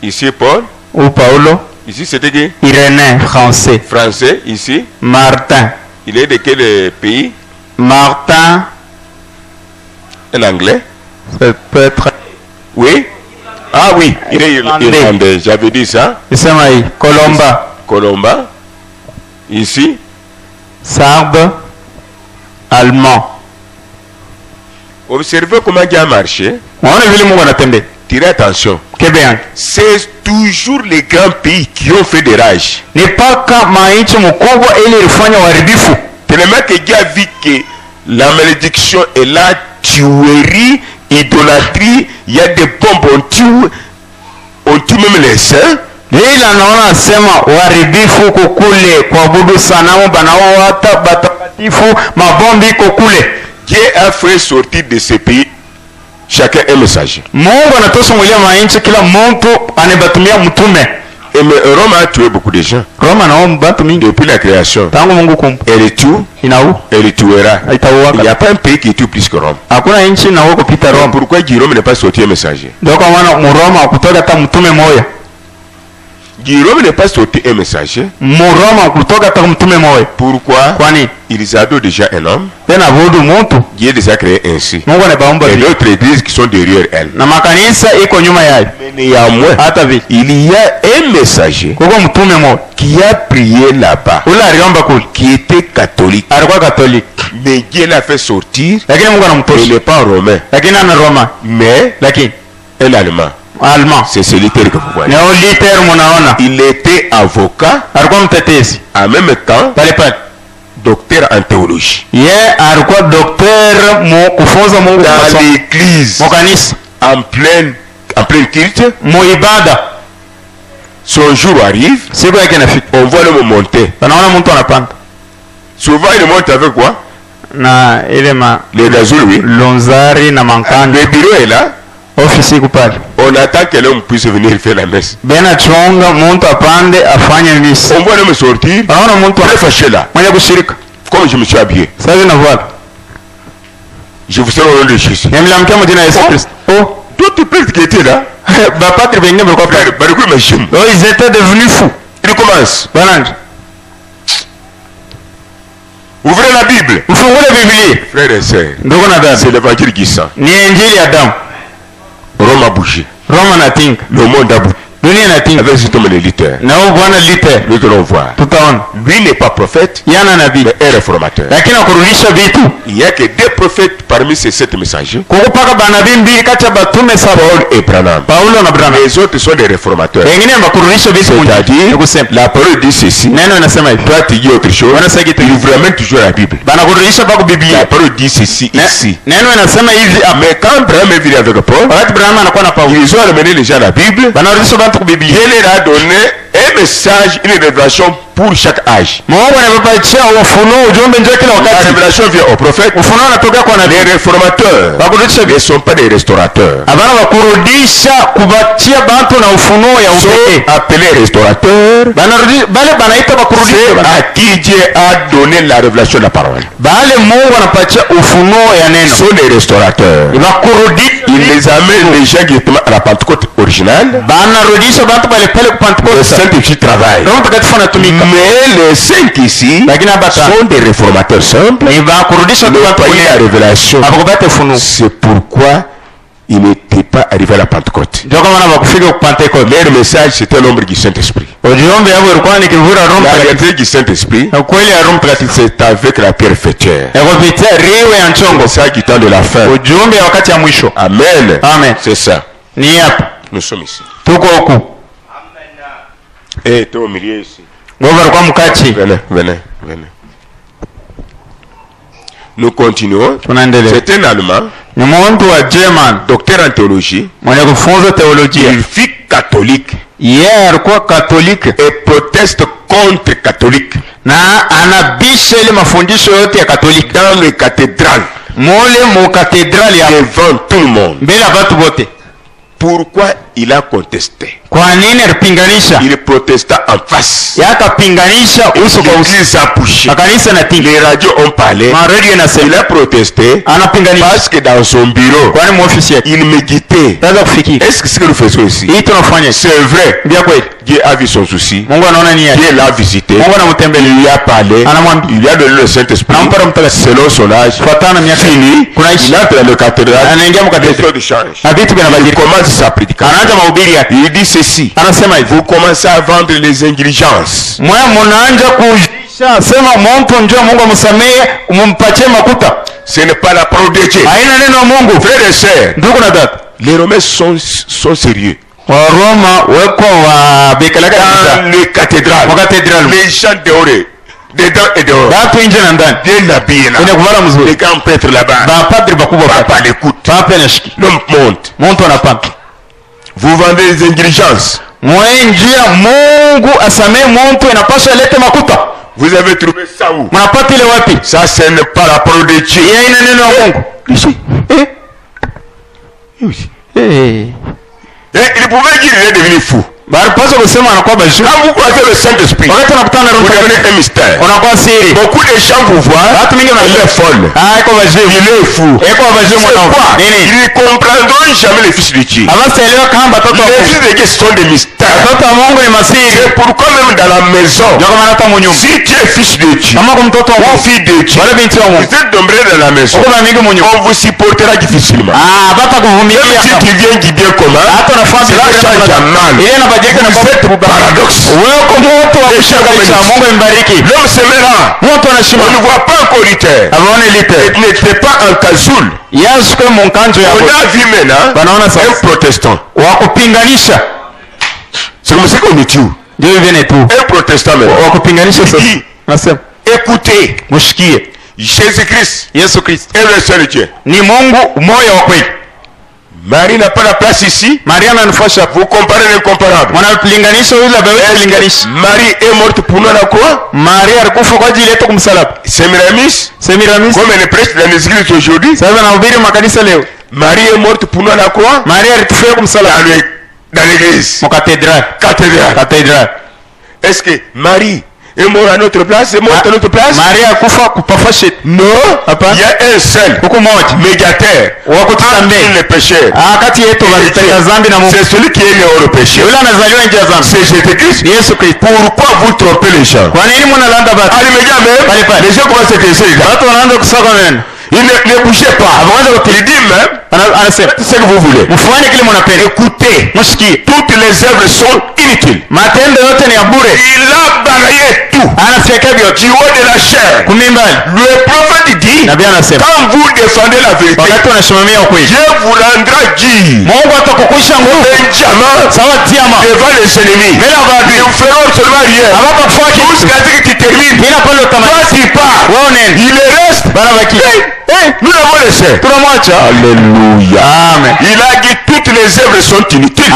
Ici, Paul. Ou Paulo. Ici, c'était qui? Irénée français. Français. Ici. Martin. Il est de quel pays? Martin Un anglais? Ça peut être... Oui? Ah oui, il est irlandais. J'avais dit ça. Colomba. Colomba. Ici? Sarbe. Allemand. Observez comment il a marché. Tirez attention. C'est toujours les grands pays qui ont fait des rages. Tellement que Dieu a vu que la malédiction est là, tuerie, idolâtrie, il y a des bombes, on tue même les saints. Ila naona sema uharibifu kukule kuabudu sanamu banaowata batakatifu mabombi kukule. Dieu a fait sortir de ce pays chacun un messager. Mungu anatosongolia mainchi kila mtu anabatumia mtume. Et mais Rome a tué beaucoup de gens. Roma naomba batu mingi depuis la création. Tangu Mungu kumpa. Elle tue. Inaua. Elle tuera. Il n'y a pas un pays qui tue plus que Rome. Hakuna nchi inaua kupita Rome. Pourquoi Rome n'est pas sorti un messager? Donc wana Roma kutoka hata mtume moja. Rome n'est pas sorti un messager. Roma kutoka hata mtume moja. Pourquoi? Kwani ils adorent déjà un homme. Tena vodu mtu. Dieu les a créés ainsi. Mungu anabaumba. Et d'autres églises qui sont derrière elle. Na makanisa iko nyuma yao. Mais néanmoins, il y a un messager kuko mtume moja qui a prié là-bas. Ula aliomba kule. Qui était catholique. Alikuwa catholique. Mais Dieu l'a fait sortir. Lakini Mungu anamtosha. Il n'est pas romain. Lakini ana Roma. Mais lakini un allemand. Allemand. C'est ce littéraire que vous voyez. Il était avocat. En même temps, docteur en théologie. Dans l'église, en plein culte, son jour arrive, on voit le monter. Souvent il monte avec quoi? Les gazouilles, oui. Le bureau est là. On attend que l'homme puisse venir faire la messe. On voit l'homme sortir, très fâché là. Comme je me suis habillé. Je vous salue au nom de Jésus. Oh, d'autres prêtres qui étaient là. Ils étaient devenus fous. Il commence. Ouvrez la Bible. Frères et sœurs, c'est l'évangile qui sent. Rome a bougé. Le monde a bougé. Avec cet homme de Luther. Nous allons voir. Lui n'est pas prophète, mais un réformateur. Il n'y a que deux prophètes parmi ces 7 messagers. Paul et Branham. Les autres sont des réformateurs. C'est-à-dire, la parole dit ceci. Toi tu dis autre chose. Il vous ramène toujours la Bible. La parole dit ceci ici. Mais quand Branham est venu avec Paul, ils ont ramené les gens à la Bible. Dieu leur a donné un message, une révélation pour chaque âge. La révélation vient au prophète. Les réformateurs ne sont pas des restaurateurs. Ils sont appelés restaurateurs. C'est à qui Dieu a donné la révélation de la parole. Ils sont des restaurateurs. Ils les amènent les gens directement à la Pentecôte originale. Le Saint-Esprit travaille. Mais les 5 ici sont des réformateurs simples. Ils n'ont pas eu la révélation. C'est pourquoi ils n'étaient pas arrivés à la Pentecôte. Leur message c'était l'ombre du Saint-Esprit. La réalité du Saint-Esprit, c'est avec la pierre fêtière. Le message du temps de la fin. Amen. C'est ça. Nous sommes ici. Et toi au milieu ici. Venez. Nous continuons. C'est un Allemand, docteur en théologie. Il fut catholique. Et proteste contre catholique. Dans les cathédrales. Devant tout le monde. Pourquoi il a contesté. Kwa nini alipinganisha? Il protesta en face. Yakapinganisha uso kwa uso. L'église a poussé. Makanisa na tingi. Les radios ont parlé. Radio Il a protesté. Anapinganisha. Parce que dans son bureau, kwani mwofisi yake il méditait. Sasa kufikiri. Est-ce que ce que nous faisons ici? Hii tunafanya. C'est vrai. Ndio kweli. Dieu a vu son souci. Mungu anaona nia. Dieu l'a visité. Mungu anamtembelea. Il lui a parlé. Anamwambia. Il lui a donné le Saint-Esprit. Selon son âge. Fatana miaka fini. Il entre dans le cathédrale. Anaingia mkatedral. De change. Na vitu vinabadilika. Il commence sa prédication. Anaanza mahubiri yake. Il dit ceci. Anasema hivi. Vous commencez à vendre les indulgences. Mwa mnaanza kuisha sema mtu njoo Mungu amsamehe umpatie makuta. Ce n'est pas la parole de Dieu. Haina neno Mungu. Frères et sœurs. Ndugu na dada. Les Romains sont sérieux. Waroma weko wa bekalaka dans les cathédrales. Les gens dehors. Dedans et dehors. Watu nje na ndani. Bien habillés là. Inakuvala mzuri. Les grands prêtres là-bas. Ba padri bakubwa papa l'écoute. Papa nashiki. L'homme monte. Monte anapanda. Vous vendez les indulgences. Mwenjia Mungu asamee mtu inapaswa lete makuta. Vous avez trouvé ça où? Mnapata ile wapi? Ça ce n'est pas la parole de Dieu. Yeye ina neno la Mungu. Ici. Il pouvait dire qu'il est devenu fou. Quand vous croisez le Saint-Esprit, vous devenez un mystère. Beaucoup de gens vous voient, il est folle, il est fou. C'est quoi? Ils ne comprendront jamais les fils de Dieu. Les fils de Dieu sont des mystères. C'est pourquoi même dans la maison, si tu es fils de Dieu ou fille de Dieu, vous êtes nombreux dans la maison, on vous supportera difficilement. Même si tu viens guider comment, cela change à mal. Vous êtes paradoxe. L'homme se met là. On ne voit pas encore Luther. Il n'était pas un casoul. On a vu maintenant un protestant. C'est comme ça qu'on est tout. Un protestant maintenant. Écoutez. Jésus-Christ est le seul Dieu. Marie n'a pas la place ici. Vous comparez l'incomparable. Marie est morte pour nous à la croix. Semiramis, comme elle est prêche dans les églises aujourd'hui. Marie est morte pour nous à la croix. Dans l'église. Cathédrale. Est-ce que Marie est mort à notre place? Est morte à notre place? Non. Il y a un seul médiateur entre les pécheurs. C'est celui qui est né hors péché. C'est Jésus-Christ. Pourquoi vous trompez les gens? Les gens commencent à se il ne bougez pas. Il dit même, faites ce que vous voulez. Écoutez, toutes les œuvres sont inutiles. Il a balayé tout. Du haut de la chair. Le prophète dit, quand vous défendez la vérité, Dieu vous rendra dire un diamant devant les ennemis. Ils ne feront seulement rien. Jusqu'à ce que tu termines. Toi tu pars. Il reste. Nous l'avons laissé. Alléluia. Amen. Il a dit toutes les œuvres sont inutiles.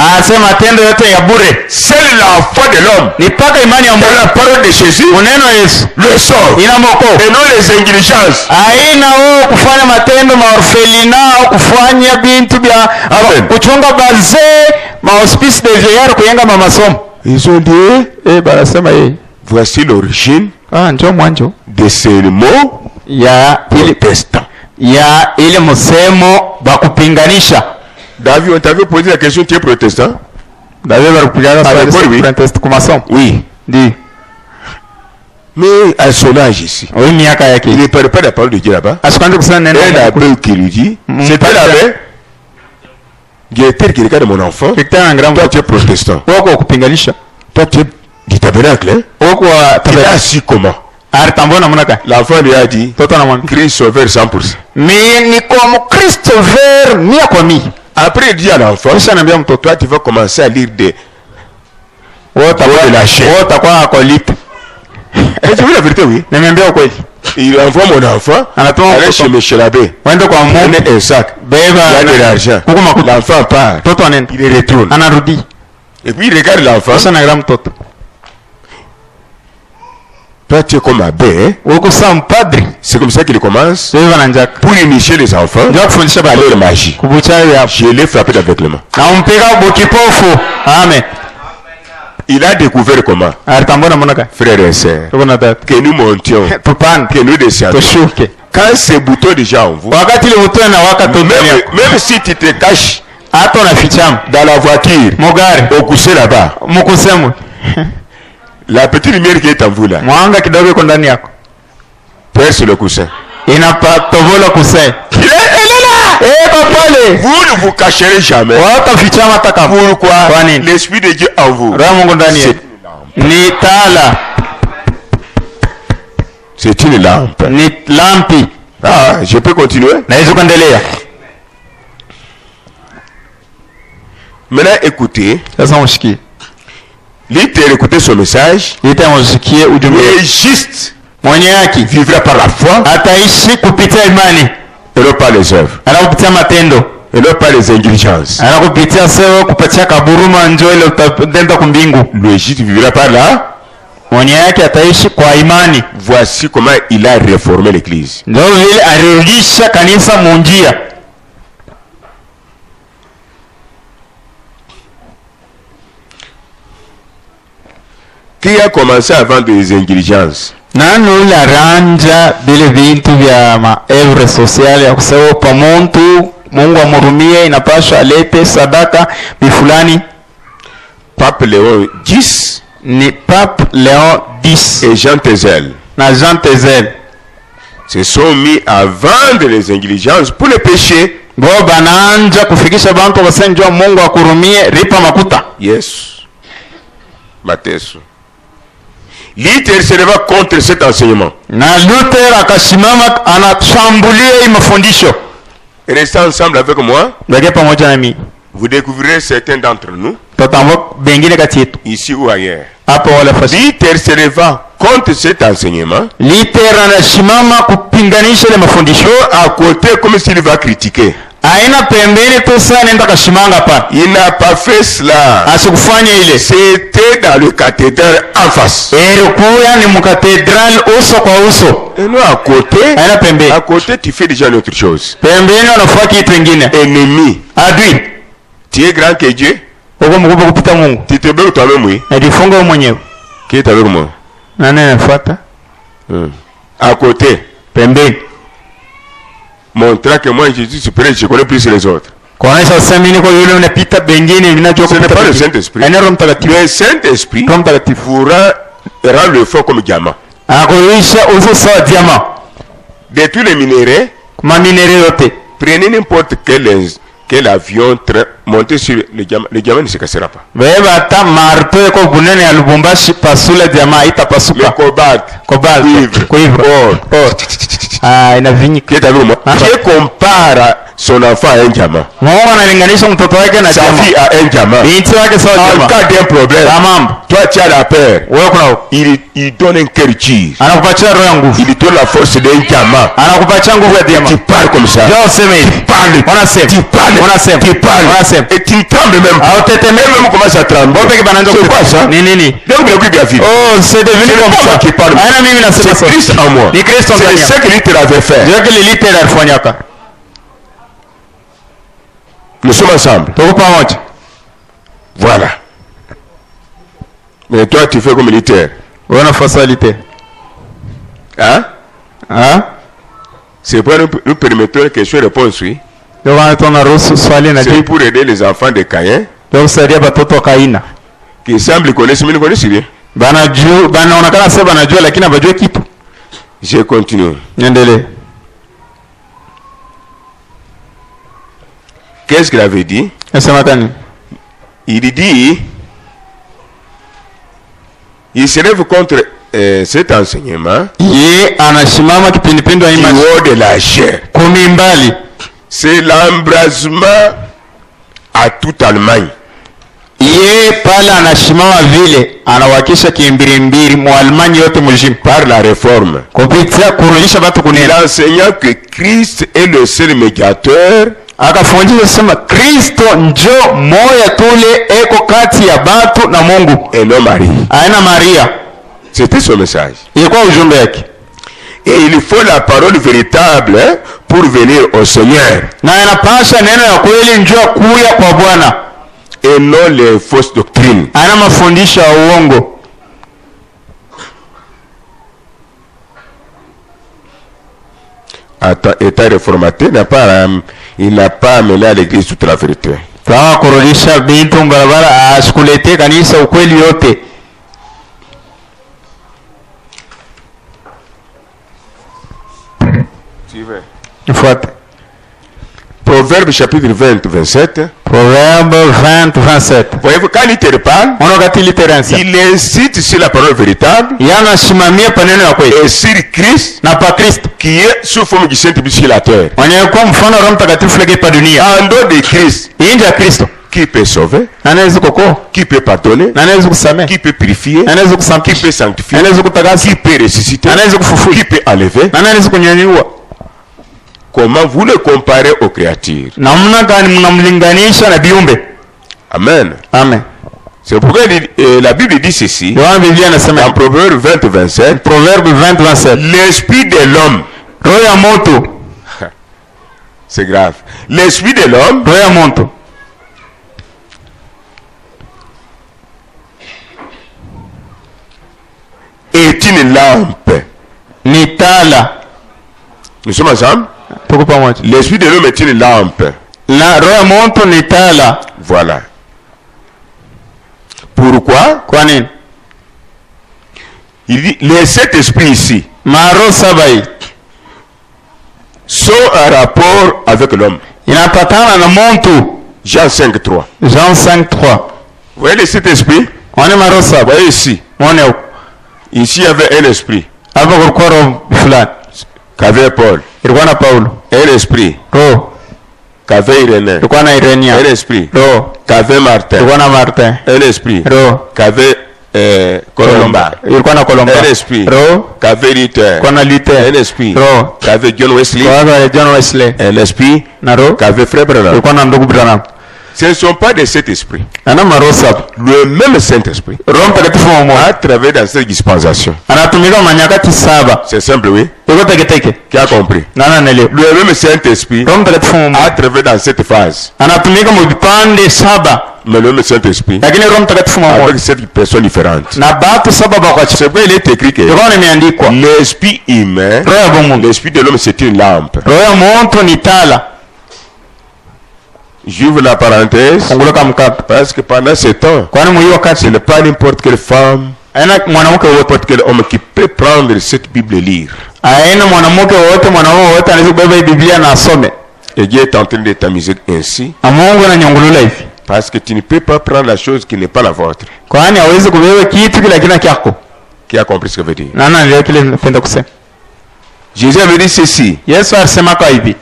Seule la foi de l'homme et la parole de Jésus le sort. Et non les indulgences. Ils ont dit voici l'origine de ces mots protestants. Ya ile msemo bakupinganisha. David, on t'avait posé la question, tu es protestant? David oui. Dis. Mais à son âge ici, il ne parle pas de la parole de Dieu là-bas. Un abbé qui lui dit, c'est un abbé qui regarde mon enfant. Toi tu es protestant. Toi tu es du tabernacle. Tu es assis comment? L'enfant lui a dit, Christ sauveur 100%. Après il dit à l'enfant, toi tu vas commencer à lire de la chair. Et tu veux la vérité, oui. Il envoie mon enfant aller chez M. l'abbé. Il a un sac. Il a de l'argent. L'enfant part. Il retourne. Et puis il regarde l'enfant. Toi, tu es comme abbé. C'est comme ça qu'il commence. Pour initier les enfants à leur magie. Je l'ai frappé avec les mains. Amen. Il a découvert comment, frères et sœurs, que nous montions, que nous descendions. Quand ces boutons déjà en vous, même si tu te caches dans la voiture, au coucher là-bas, la petite lumière qui est en vous là, perce le coussin. Elle est là. Vous ne vous cacherez jamais. Pourquoi? L'Esprit de Dieu en vous. C'est une lampe. Ah, je peux continuer? Maintenant, écoutez. Écoutez son message. Il est juste. Vivra par la foi. Et non pas les œuvres. Et non pas les indulgences. Le juste vivra par là. Voici comment il a réformé l'église. Qui a commencé à vendre des indulgences? Nanu la ranja vile vintu vya maevre sociali ya kusema pa Mungu amhurumie, inapaswa alete sadaka bifulani. Pape Léon X ni Pape Léon X et Jean Tezel se sont mis à vendre les indulgences pour le péché. Bo bananja kufikisha bantu basenjwa Mungu akurumie ripa makuta. Yes. Mateso. Luther se leva contre cet enseignement. Na Luther akasimama anashambulia hii mafundisho. Restez ensemble avec moi. Bage pamoja nami. Vous découvrirez certains d'entre nous. Bengine kati yetu. Ici ou ailleurs. Hapo wala fasi. Luther se leva contre cet enseignement. Luther anasimama kupinganisha ile mafundisho à côté comme s'il va critiquer. Aina pembeni tu sana nenda kashimanga pa. Il n'a pas fait cela. Asikufanya ile. C'était dans le cathédrale en face. Erikuya ni mukatedral uso kwa uso. Et nous à côté. Aina pembeni. À côté tu fais déjà une autre chose. Pembeni unafanya kitu kingine. Ennemi. Adui. Tu es grand que Dieu. Uko mkubwa kupita Mungu. Tu te bloques toi-même oui. Najifunga wewe mwenyewe. Qui est avec moi? Nani anafuata? À côté. Pembeni. Montra que moi Jésus se prête, je connais plus les autres. Ce n'est pas le Saint-Esprit. Le Saint-Esprit pourra rendre le feu comme diamant. De tous les minéraux, prenez n'importe quel avion, montez sur le diamant ne se cassera pas. Le cobalt, cuivre, or. Qui compare son enfant à un diamant, sa fille à un diamant. En cas d'un problème, toi tu as la peur, il donne un cœur dur, il donne la force d'un diamant. Tu parles comme ça, tu parles et tu trembles même. Même commence à trembler. C'est quoi ça? Oh, c'est devenu comme ça qui parle. C'est Christ en moi. C'est ce que Luther avait fait. Nous sommes ensemble. Voilà. Mais toi, tu fais comme Luther. Hein? C'est pour nous permettre une question-réponse, oui. C'est pour aider les enfants de Caïn qui semblent connaître, mais ne connaissent rien. Je continue. Qu'est-ce qu'il avait dit? Il dit, il se lève contre cet enseignement qui de la chair. C'est l'embrasement à toute Allemagne. Par la réforme. Il enseignant que Christ est le seul médiateur akafundisha sema Kristo njo moya tule eko kati ya batu na Mungu et non Marie. Aina Maria. C'était son message. Ilikuwa ujumbe yake. Et il faut la parole véritable pour venir au Seigneur. Na inapasha neno ya kweli njoo kuya kwa Bwana. Et non les fausses doctrines. Ana mafundisho ya uongo. État réformateur il n'a pas amené à l'église toute la vérité. Tawa kurudisha bintu barabara asikulete kanisa ukweli yote. Tu veux? Ifuate. Proverbe chapitre 20, 27. Proverbe 20, 27. Voyez-vous, quand il te parle, il insiste sur la parole véritable yanasimamia paneno ya kweli et sur Christ na pa Kristo qui est sous forme du Saint-Esprit sur la terre. Wanakuwa mfano wa Roho Mtakatifu leke pa dunia. En dehors de Christ, nje ya Kristo, qui peut sauver, anaweza kuokoa, qui peut pardonner, anaweza kusamehe, qui peut purifier, anaweza qui kusamehe, peut sanctifier, anaweza kutakasa, qui peut ressusciter, anaweza kufufua, qui peut enlever. anaweza kunyanyua. Comment vous le comparez aux créatures? Namna gani mnamlinganisha na viumbe? Amen. Amen. C'est pourquoi la Bible dit ceci. Dans Proverbe 20, 27. Proverbe 20, 27. L'esprit de l'homme. Roho ya moto. C'est grave. L'esprit de l'homme. Roho ya moto. Est une lampe. Ni tala. Nous sommes ensemble? L'esprit de l'homme est une lampe. La roho ya moto ni tala. Voilà. Pourquoi? Kwa nini? Il dit les sept esprits ici Maro sabai sont en rapport avec l'homme. Inapatana na mtu. Jean 5, 3. Jean 5, 3. Vous voyez les sept esprits? On est maro sabai. Vous voyez ici. On est ici il y avait un esprit. Hapa kulikuwa roho fulani. Qu'avait Paul. Ilikuwa na Paulo. Un esprit. Roho. Qu'avait Irénée. Ilikuwa na Irenia. Un esprit. Roho. Qu'avait Martin. Ilikuwa na Martin. Un esprit. Roho. Qu'avait Colomba. Ilikuwa na Colomba. Un esprit. Roho. Qu'avait Luther. Ilikuwa na Luther. Un esprit. Roho. Qu'avait John Wesley. Ilikuwa John Wesley. Un esprit. Na roho. Qu'avait Frère Branham. Ilikuwa na ndugu Branham. Ce ne sont pas de cet esprit. Ana maro saba. Le même Saint-Esprit. Roho Mtakatifu mmoja. A travaillé dans cette dispensation. Anatumika manyakati saba. C'est simple, oui. Iko teke. Qui a compris? Nana nelewa. Le même Saint-Esprit Roho Mtakatifu mmoja. a travaillé dans cette phase. Anatumika mu vipande saba. Mais le même Saint-Esprit Lakini Roho Mtakatifu mmoja. avec sept personnes différentes. Na batu saba bakwa. C'est pourquoi il est écrit que Ilikuwa imeandikwa. l'esprit humain, Roho ya Mungu. l'esprit de l'homme c'est une lampe. Roho ya mtu ni tala. J'ouvre la parenthèse Funguluka mkapa. parce que pendant ce temps, Kwani mu hiyo wakati ce n'est pas n'importe quelle femme, aina mwanamke wote, n'importe quel homme qui peut prendre cette Bible et lire. aina mwanamke wote, mwanaume wote anaweza kubeba Biblia na asome. Et Dieu est en train de t'amuser ainsi Mungu ananyongulula hivi. parce que tu ne peux pas prendre la chose qui n'est pas la vôtre. Kwani hawezi kubeba kitu kile kina kyako. Qui a compris ce que veut dire? Nana ndio kile napenda kusema. Jésus avait dit ceci. Yesu alisema kwa hivi.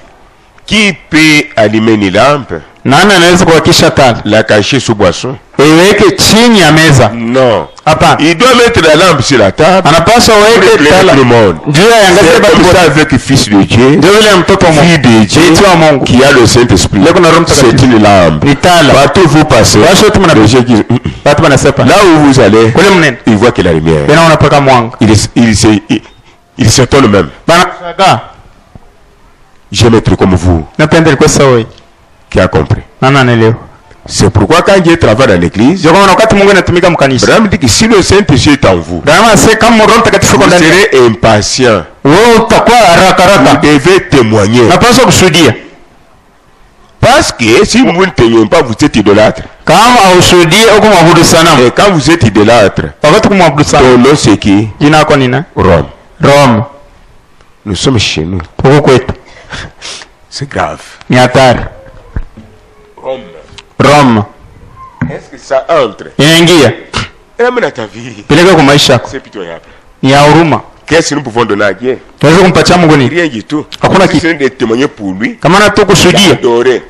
Qui peut allumer une lampe, Nani anaweza kuwakisha taa? la cacher sous boisson? Iweke chini ya meza. Non. Hapana. Il doit mettre la lampe sur la table. Anapaswa weke taa. Tout le monde. Ndio yangaze C'est comme ça avec le fils de Dieu. Ndio yule mtoto wa Mungu. Fille de Dieu qui a le Saint-Esprit. C'est une lampe. Partout où vous passez, les gens disent, là où vous allez, ils voient qu'il y a la lumière. Il s'étonne même. J'aime être comme vous. Qui a compris? C'est pourquoi quand Dieu travaille dans l'église, Abraham dit que si le Saint-Esprit est en vous, vous serez impatient. Vous devez témoigner. Parce que si vous ne témoignez pas, vous êtes idolâtre. Et quand vous êtes idolâtre, ton nom c'est qui? Rome. Nous sommes chez nous. C'est grave. Rome. Est-ce que ça entre? Inaingia. Même dans ta vie. Peleka kwa maisha yako. C'est pitoyable. Ni ya huruma. Qu'est-ce que nous pouvons donner à Dieu? Tunaweza kumpatia Mungu nini? Rien du tout. Hakuna kitu. C'est de témoigner pour lui. Kama na tukushuhudia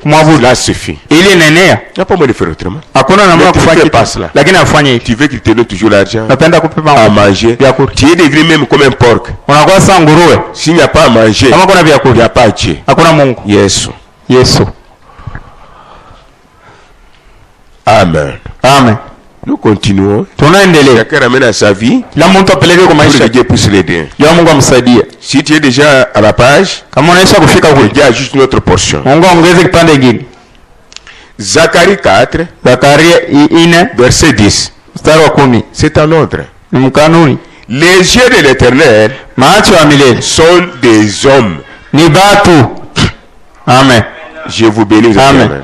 kumwabudu. Là suffit. Ili nenea. Il n'y a pas moyen de faire autrement. Hakuna namna ya kufanya kitu. Lakini afanye hivi. Tu veux qu'il te donne toujours l'argent? Napenda kupepa à manger. Tu es devenu même comme un porc. Unakuwa sawa nguruwe. S'il n'y a pas à manger, kama kuna vyakula, il n'y a pas Dieu. Hakuna Mungu. Yesu. Yesu. Amen. Amen. Nous continuons. Tunaendelea. Chacun ramène à sa vie. La mtu apeleke kwa Pour maisha. que Dieu puisse l'aider. Ya Mungu amsaidie. Si tu es déjà à la page, Kama unaisha kufika kule. Dieu a juste une autre portion. Mungu ongeze kipande kingine. Zacharie 4, Zakaria 4 verset 10. mstari wa 10. C'est en ordre. Ni mkanuni. Les yeux de l'Éternel Macho ya milele sont des hommes. ni batu. Amen. Je vous bénis. Amen.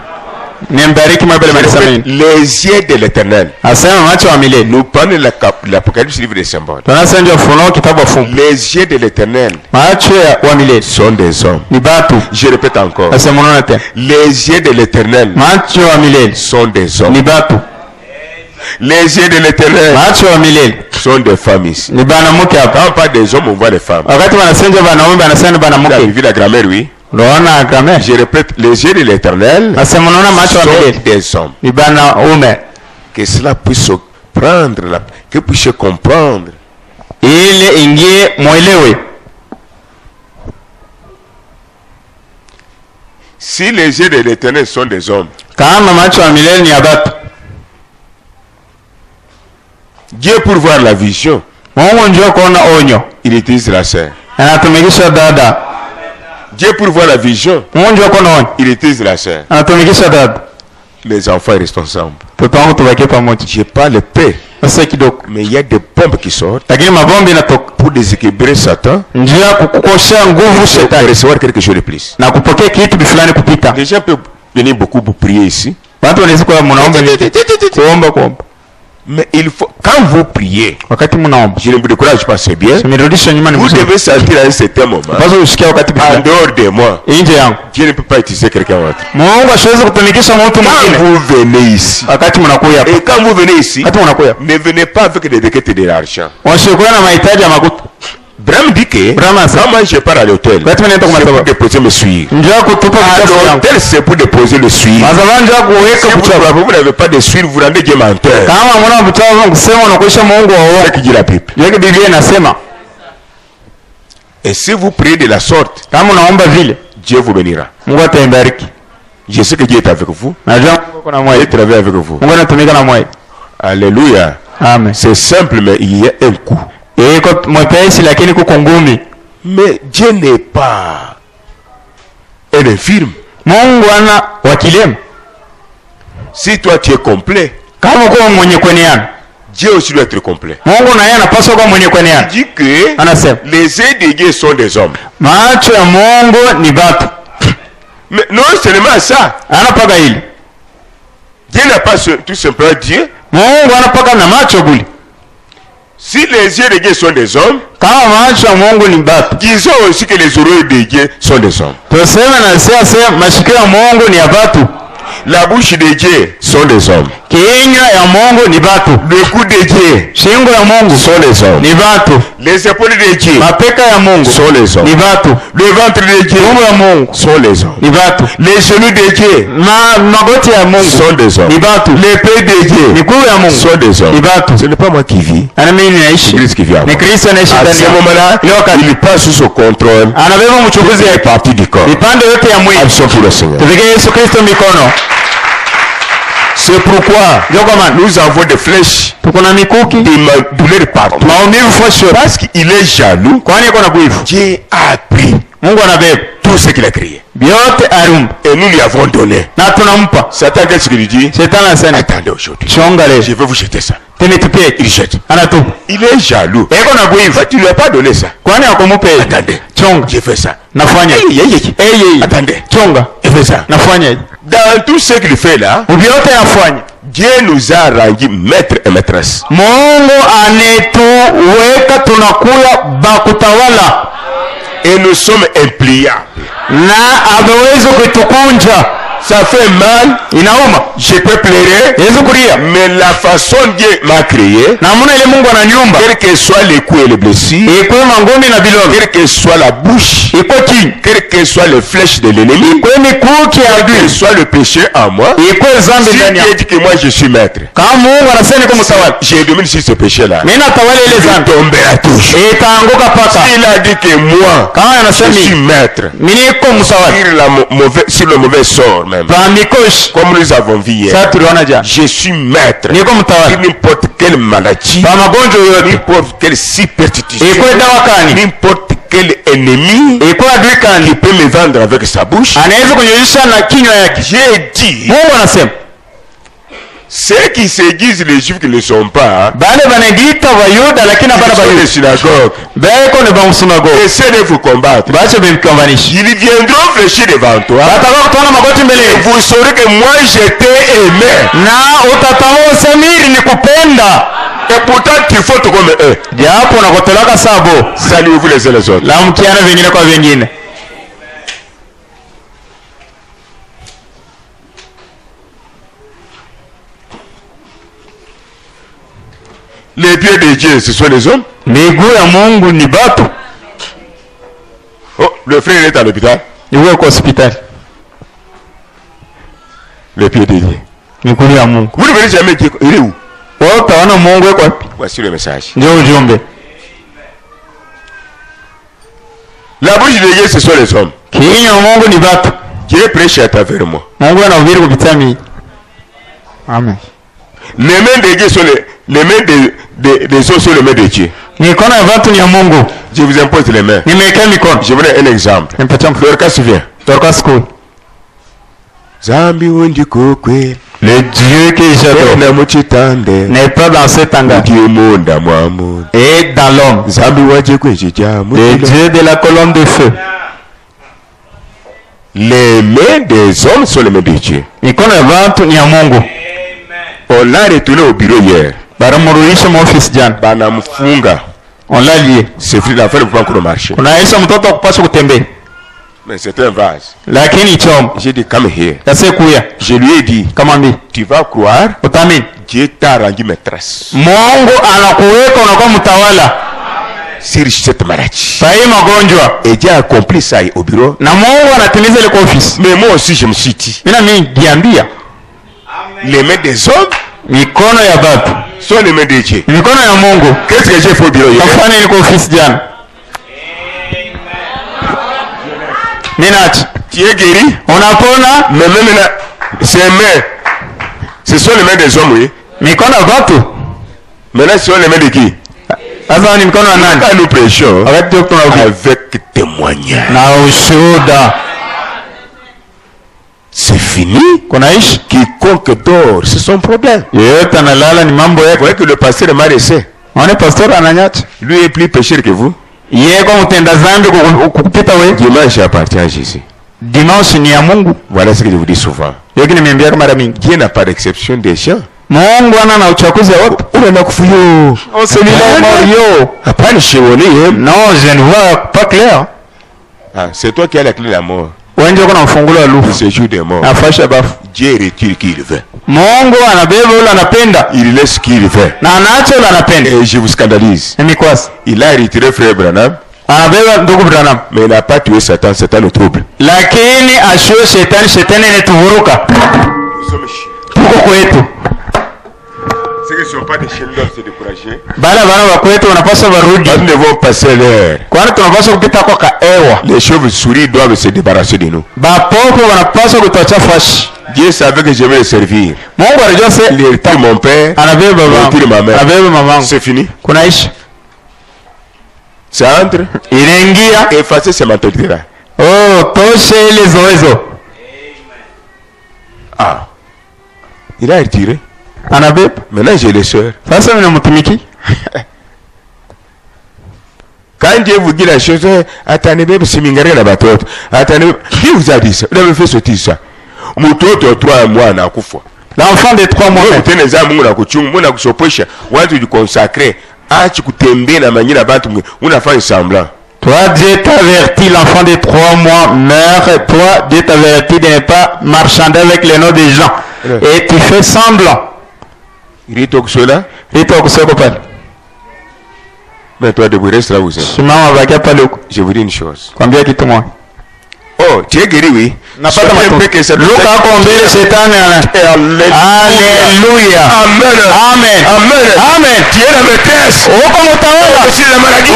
Nimbariki mabele manisameni. Les yeux de l'Éternel. Asema macho ya milele. Nous parlons de l'Apocalypse, livre des symboles. Tunasema ndio Ufunuo kitabu wa fungu. Les yeux de l'Éternel Macho ya milele sont des hommes. ni batu. Je répète encore. Asema unaona tena. Les yeux de l'Éternel Macho ya milele sont des hommes. ni batu. Les yeux de l'Éternel Macho ya milele sont des femmes ici. ni banamuke hapa. Quand on parle des hommes, on voit les femmes. Wakati wanasenja wanaume wanasema Vous avez banamuke. vu la grammaire, oui. Unaona kama Je répète, les yeux de l'Éternel asema unaona macho ya sont milele des hommes. ni banaume. Que cela puisse prendre, que puisse comprendre. Ili ingie mwelewe. Si les yeux de l'Éternel sont des hommes, Kama macho ya milele ni ya batu. Dieu pour voir la vision, Mungu njoo kuona onyo. il utilise la sœur. Anatumikisha dada. Dieu pour voir la vision, Mungu njoo kuona onyo. il utilise la sœur. Anatumikisha dada. Les enfants restent ensemble. Toto wangu tubaki pamoja. Je parle paix, Sasa kidogo. mais il y a des bombes qui sortent Lakini mabombi inatoka. pour déséquilibrer Satan, Njia kukukosha nguvu pour shetani recevoir quelque chose de plus. na kupokea kitu fulani kupita. Les gens peuvent venir beaucoup pour prier ici, Watu wanaweza kuwa mnaomba kuomba. mais il faut, quand vous priez, Wakati mnaomba. je ne vous décourage pas, c'est bien, Simirudisha nyuma ni vous mzuri. devez sentir à un certain moment, Basi usikia wakati en fulani. dehors de moi, Nje yangu. Dieu ne peut pas utiliser quelqu'un d'autre. Mungu asiwezi kutumikisha mtu Quand mwingine. vous venez ici, Wakati mnakuja hapa. et quand vous venez ici, Wakati mnakuja. ne venez pas avec des requêtes de l'argent. Wasikuwa na mahitaji ya makuta. Bram dit que Brahma, ça. quand moi je pars à l'hôtel, Wakati mnaenda kwa c'est pour madhabahu. déposer mes suies. Njoo kutupa À vichafu yangu. l'hôtel, c'est pour déposer le suivi. Madhabahu njoo kuweka Si vichafu. vous n'avez pas de suivi, vous rendez Dieu menteur. Kama mwana vichafu kusema unakuisha Mungu wa C'est uongo. ce que dit la Bible. Yeye Biblia inasema Et si vous priez de la sorte, kama unaomba vile Dieu vous bénira. Mungu ataimbariki. Je sais que Dieu est avec vous. Najua Mungu kuna Dieu mwezi. travaille avec vous. Mungu anatumika na mwezi. Alléluia. Amen. C'est simple, mais il y a un coup. Iko mwepesi lakini kuko ngumi. Mais Dieu n'est pas un infirme. Mungu ana wakilema. Si toi tu es complet, Kama uko mwenye kweneana. Dieu aussi doit être complet. Mungu na yeye anapaswa kuwa mwenye Il kweneana. dit que Anasema les yeux de Dieu sont des hommes. macho ya Mungu ni batu. Mais non seulement ça, Anapaka hili. Dieu n'a pas tout simplement Dieu. Mungu anapaka na macho buli. Si les yeux de Dieu sont des hommes, Kama macho ya Mungu ni batu. disons aussi que les oreilles de Dieu sont des hommes. Tuseme na sasa mashikio ya Mungu ni ya batu. La bouche de Dieu sont des hommes. Kinywa ya Mungu ni batu. Le cou de Dieu Shingo ya Mungu sont les hommes. ni batu. Les épaules de Dieu Mapeka ya Mungu sont les hommes. ni batu. Le ventre de Dieu Tumbo ya Mungu sont les hommes. ni batu. Les genoux de Dieu Magoti ya Mungu sont des hommes. ni batu. Les pieds de Dieu Miguu ya Mungu sont des hommes. ni batu. Ce n'est pas moi qui vis. Ana mimi C'est ninaishi. Christ qui vit à moi. Ni Kristo anaishi À ndani ce yangu. moment-là, Ile wakati il passe sous son contrôle anabeba mchukuzi les ya parties du corps. vipande yote ya mwili. Action pour le Seigneur. Tupige Yesu Kristo mikono. C'est pourquoi nous avons des flèches, Tuko na mikuki, des douleurs partout. maumivu fosho. Parce qu'il est jaloux. Kwani iko na kuifu. Dieu a pris Mungu anabeba tout ce qu'il a créé. vyote arumba Et nous lui avons donné. na tunampa. Satan, qu'est-ce qu'il lui dit? Shetani anasema Attendez aujourd'hui. chonga leo. Je vais vous jeter ça. Tene tupie. Il jette. Anatupa. Il est jaloux. Iko na kuifu. Tu ne lui as pas donné ça. Kwani akumupe. Attendez. Chonga. J'ai fait ça. Nafanya. Attendez. Chonga. J'ai fait ça. Nafanya. Dans tout ce qu'il fait là, Vyote afanya. Dieu nous a rendu maître et maîtresse. Mungu anetuweka tunakuya bakutawala Et nous sommes impliables. na ameweza kutukunja. Ça fait mal. Inauma. Je peux pleurer. Yesu kulia. Mais la façon Dieu m'a créé, Namuna ile Mungu ananiumba. quel que soit les coups et les blessures, Iko mangumi na bilolo. quelle que soit la bouche, Iko chini. quelles que soient les flèches de l'ennemi, Iko mikuki ya quel que adui. soit le péché en moi, Iko zambi si ndani Dieu yako. dit que moi je suis maître, Kama Mungu anasema niko mtawala. j'ai dominé sur ce péché-là, Mimi natawala ile je zambi. tomberai toujours. Itaanguka paka. S'il a dit que moi, Kama je anasema suis maître, mimi niko mtawala. sur le mauvais sort, moi-même. Comme nous avons vu hier. Je suis maître. N'importe quelle maladie. N'importe quelle superstition. N'importe quel ennemi qui peut me vendre avec sa bouche. J'ai dit. Ceux qui se disent les juifs qui ne le sont pas, ils sont des synagogues. Essayez de vous combattre. Ils viendront fléchir devant toi. Et vous saurez que moi j'étais aimé. Et pourtant tu faut comme eux. Saluez-vous les uns les autres. Les pieds de Dieu, ce sont les hommes. Oh, le frère est à l'hôpital. Les pieds de Dieu. Vous ne verrez jamais Dieu. Il est où? Voici le message. La bouche de Dieu, ce sont les hommes. Dieu prêche à travers moi. Amen. Les mains de Dieu sont les mains des hommes sont les mains de Dieu. Je vous impose les mains. Je vous donne un exemple. Dorcas vient. Zambi wundi kokwe. Le Dieu que j'adore n'est pas dans cet engagement. Et dans l'homme. Le Dieu de la colonne de feu. Les mains des hommes sont les mains de Dieu. On l'a retourné au bureau hier. On l'a lié. C'est fini, l'affaire ne peut pas encore marcher. Mais c'est un vase. J'ai dit, come here. Je lui ai dit, tu vas croire, Dieu t'a rendu maîtresse sur cette maladie. Et Dieu a accompli ça au bureau. Mais moi aussi, je me suis dit, les mains des hommes sont les mains de Dieu. Qu'est-ce que j'ai fait au bureau hier? Tu es guéri? On a pas mais même ces mains, ce sont les mains des hommes, oui. Maintenant, ce sont les mains de qui? Quand nous prêchons avec témoignage, c'est fini. Quiconque dort, c'est son problème. Vous voyez que le pasteur m'a laissé. Lui est plus pécheur que vous. Dimanche appartient à Jésus. Voilà ce que je vous dis souvent. Dieu n'a pas d'exception des gens. Non, je ne vois pas clair. Ah, c'est toi qui as la clé de la mort. Ce jour des morts. Dieu retire qui il veut. Il laisse qui il veut. Et je vous scandalise. Il a retiré frère Branham. Mais il n'a pas tué Satan, Satan le trouble. Nous sommes chiés. Ceux qui ne sont pas des chiens doivent se décourager. Nous devons passer l'heure. Les chauves-souris doivent se débarrasser de nous. Dieu savait que je vais le servir. Il retire mon père, il retire ma mère. C'est fini. C'est entre. Effacer ces mentalités-là. Ah. Il a retiré. Maintenant j'ai les soeurs. Quand Dieu vous dit la chose, attendez, c'est mingare la batote. Attendez, qui vous a dit ça? Vous avez fait sortir ça. Mutoto 3 mois na kufa. L'enfant de 3 mois. Vous tenez ça mungu na kuchungu, mungu na kusoposha, watu du consacrer, achi kutembe na manyira bantu, mungu fait semblant. Toi, Dieu t'avertit, l'enfant de 3 mois meurt. Toi, Dieu t'avertit de ne pas marchander avec les noms des gens. Et tu fais semblant. Mais toi, debout, reste là où vous êtes. Je vous dis une chose. Oh, tu es guéri, oui. Alléluia. Amen. Amen. Amen. Amen. Tu es la maîtresse. C'est la maladie.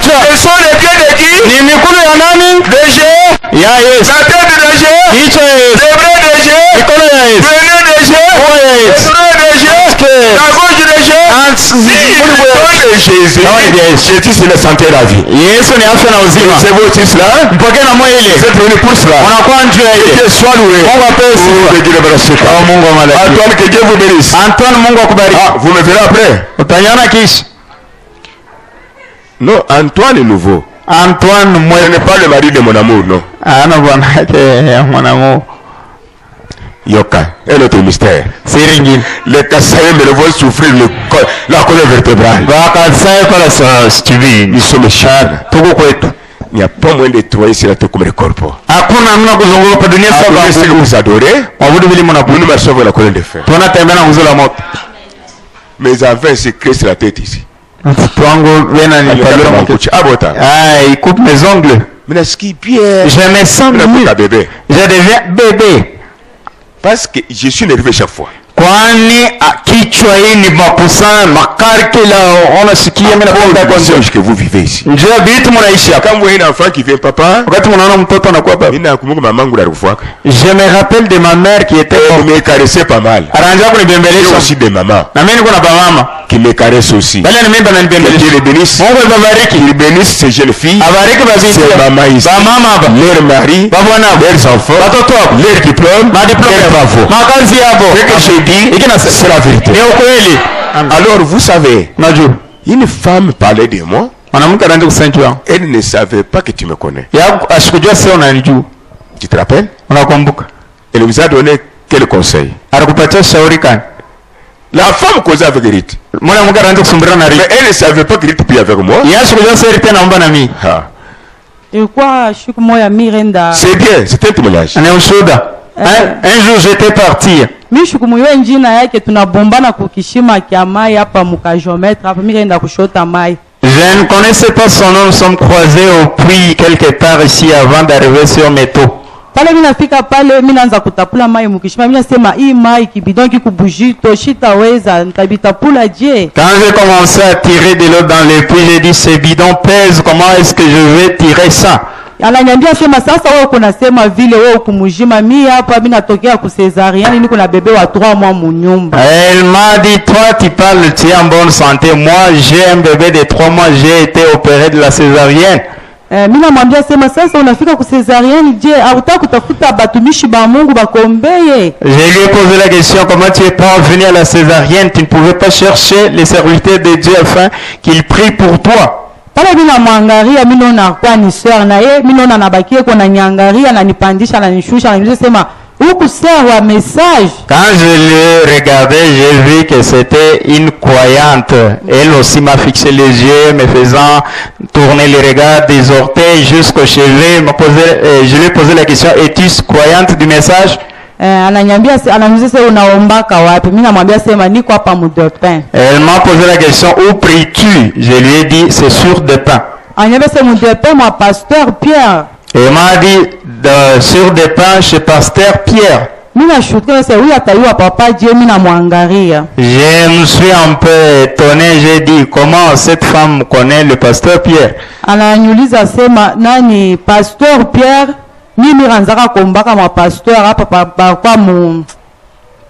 Ce sont les pieds de qui? Ni mikulu ya nani? Des gens. Ya Yesu. La tête de Dieu. Kichwa ya Yesu. Jésus, Jésus c'est la santé et la vie. C'est vous aussi cela? Vous êtes venus pour cela. Que Dieu soit loué. Antoine, que Dieu vous bénisse. Ah, vous me verrez après. Non, Antoine est nouveau. Antoine, moi, ce n'est pas le mari de mon amour, non. Ah non, mon amour. Yoka, un autre mystère. Les Kassaïens me le voient souffrir la colonne vertébrale. Ils sont méchants. Il n'y a pas moyen de trouver sur la terre comme le corps. Si vous adorez, nous marchons avec la colonne de fer. Mais enfin, c'est créé sur la tête ici. Ah, il coupe mes ongles. Je me sens mieux. Je deviens bébé. Parce que je suis nerveux chaque fois. Kwani kichwa hii ni makusa makari kila unasikia mimi napenda kwanza que vous vivez ici. Ndio vitu mnaishi hapa. Quand vous voyez un enfant qui vient papa, wakati mnaona mtoto anakuwa baba. Mimi nakumbuka mamangu alikufa. Je me rappelle de ma mère qui était me caressait pas mal. Aranja kunibembeleza aussi de maman. Na mimi niko na mama qui me caresse aussi. Bali na mimi bananibembeleza. Dieu les bénisse. Mungu awabariki. Il bénisse ces jeunes filles. Abariki bazinzi. Ces mamans ici. Ba mama hapa. Leur mari, leurs enfants, leur diplôme, leurs travaux. Makazi yabo. C'est la vérité. Alors vous savez, une femme parlait de moi. Elle ne savait pas que tu me connais. Tu te rappelles? Elle nous a donné quel conseil? La femme causait avec Rite. Mais elle ne savait pas que Rite prie avec moi. C'est bien, c'est un témoignage. Un jour j'étais parti. Je ne connaissais pas son nom, nous sommes croisés au puits quelque part ici avant d'arriver sur Métaux. Quand j'ai commencé à tirer de l'eau dans le puits, j'ai dit ce bidon pèse, comment est-ce que je vais tirer ça? Ananiambia sema sasa wewe kunasema vile wewe kumujima mimi hapa mimi natokea ku césarienne niko na bébé wa 3 mois mu nyumba. Elle m'a dit toi tu parles tu es en bonne santé, moi j'ai un bébé de 3 mois, j'ai été opéré de la césarienne. Mimi namwambia sema sasa unafika ku césarienne je hautaki kutafuta batumishi ba Mungu bakombeye. Je lui ai posé la question comment tu es pas venu à la césarienne, tu ne pouvais pas chercher les serviteurs de Dieu afin qu'ils prient pour toi. Pale bila mwangaria mimi naona kwa ni sœur na yeye mimi naona nabakie kwa na nyangaria na nipandisha na nishusha na nisema huku sœur wa message. Quand je l'ai regardé, j'ai vu que c'était une croyante. Elle aussi m'a fixé les yeux, me faisant tourner les regards des orteils jusqu'aux cheveux. Je lui ai posé la question, es-tu croyante du message? Ananiambia ananiuliza unaombaka wapi? Mimi namwambia sema niko hapa Mudepin. Elle m'a posé la question où pries-tu? Je lui ai dit c'est sur Depin. Ananiambia c'est Mudepin mon pasteur Pierre. Et m'a dit sur Depin chez pasteur Pierre. Mimi nashukia sasa huyu ataiwa papa Dieu mimi namwangalia. Je me suis un peu étonné, j'ai dit comment cette femme connaît le pasteur Pierre? Ananiuliza sema nani pasteur Pierre? Mimi ranzaka kombaka ma pasteur hapa kwa mu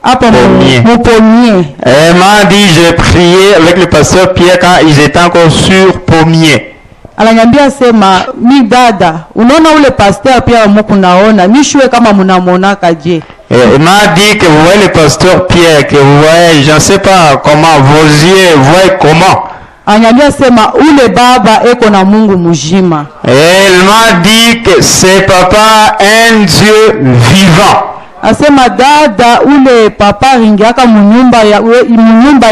hapa mu pommier. Elle m'a dit j'ai prié avec le pasteur Pierre quand ils étaient encore sur pommier. Ananiambia sema mi dada unaona ule pasteur Pierre mko naona nishwe kama mnamuona kaje. Elle m'a dit que vous voyez le pasteur Pierre, que vous voyez je ne sais pas comment vos yeux voient comment. Ananiambia sema ule baba eko na Mungu mujima. Elle m'a dit que c'est papa un Dieu vivant. Asema dada ule papa ringiaka munyumba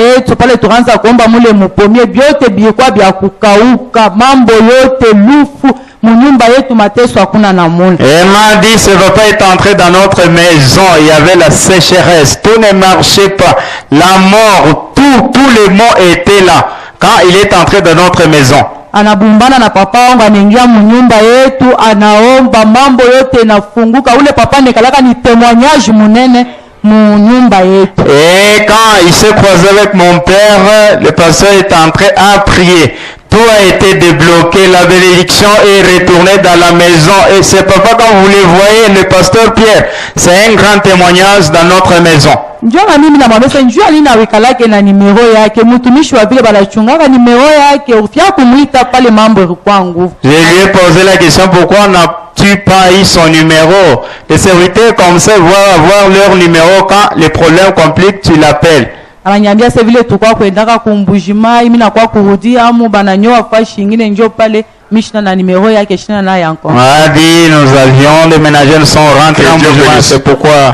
yetu pale tuanza kuomba mule mupomie byote bikwa bya kukauka mambo yote lufu munyumba yetu mateso hakuna na mule. Elle m'a dit ce papa est entré dans notre maison, il y avait la sécheresse, tout ne marchait pas, la mort, tous les mots étaient là. Quand il est entré dans notre maison, anabumbana na papa wangu anaingia munyumba yetu anaomba mambo yote nafunguka. Ule papa nikalaka ni témoignage munene munyumba yetu. Et quand il s'est croisé avec mon père, le pasteur est entré à prier. Tout a été débloqué, la bénédiction est retournée dans la maison. Et c'est papa, quand vous les voyez, le pasteur Pierre, c'est un grand témoignage dans notre maison. Njonga mimi na mwambesa njua alina wikalake na nimero yake mtumishi wa vile balachungaka nimero yake ufia kumuita pale mambo kwa nguvu. Je lui ai posé la question pourquoi n'as-tu pas eu son numéro? Les serviteurs comme ça vont avoir leur numéro quand les problèmes compliquent, tu l'appelles. Ananiambia sasa vile tukwa kuendaka kumbujima mimi na kwa kurudia amu bananyoa fashi nyingine njoo pale mishna na nimero yake shina na yanko. On a dit nous avions des ménagères sont rentrés en Mbujima, c'est pourquoi.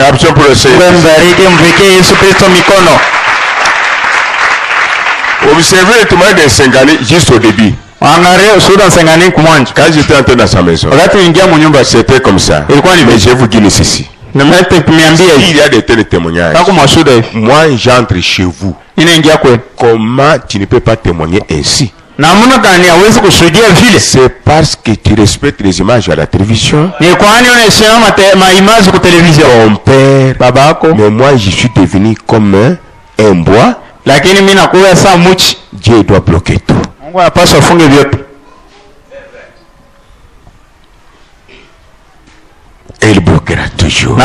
Observez le témoignage de Sengani juste au début. Quand j'étais entré dans sa maison, c'était comme ça. Mais je vous dis ceci. Il y a des tels témoignages. Moi, j'entre chez vous. Comment tu ne peux pas témoigner ainsi? C'est parce que tu respectes les images à la télévision. Mon père, mais moi je suis devenu comme un bois. Dieu doit bloquer tout. Et il bloquera toujours.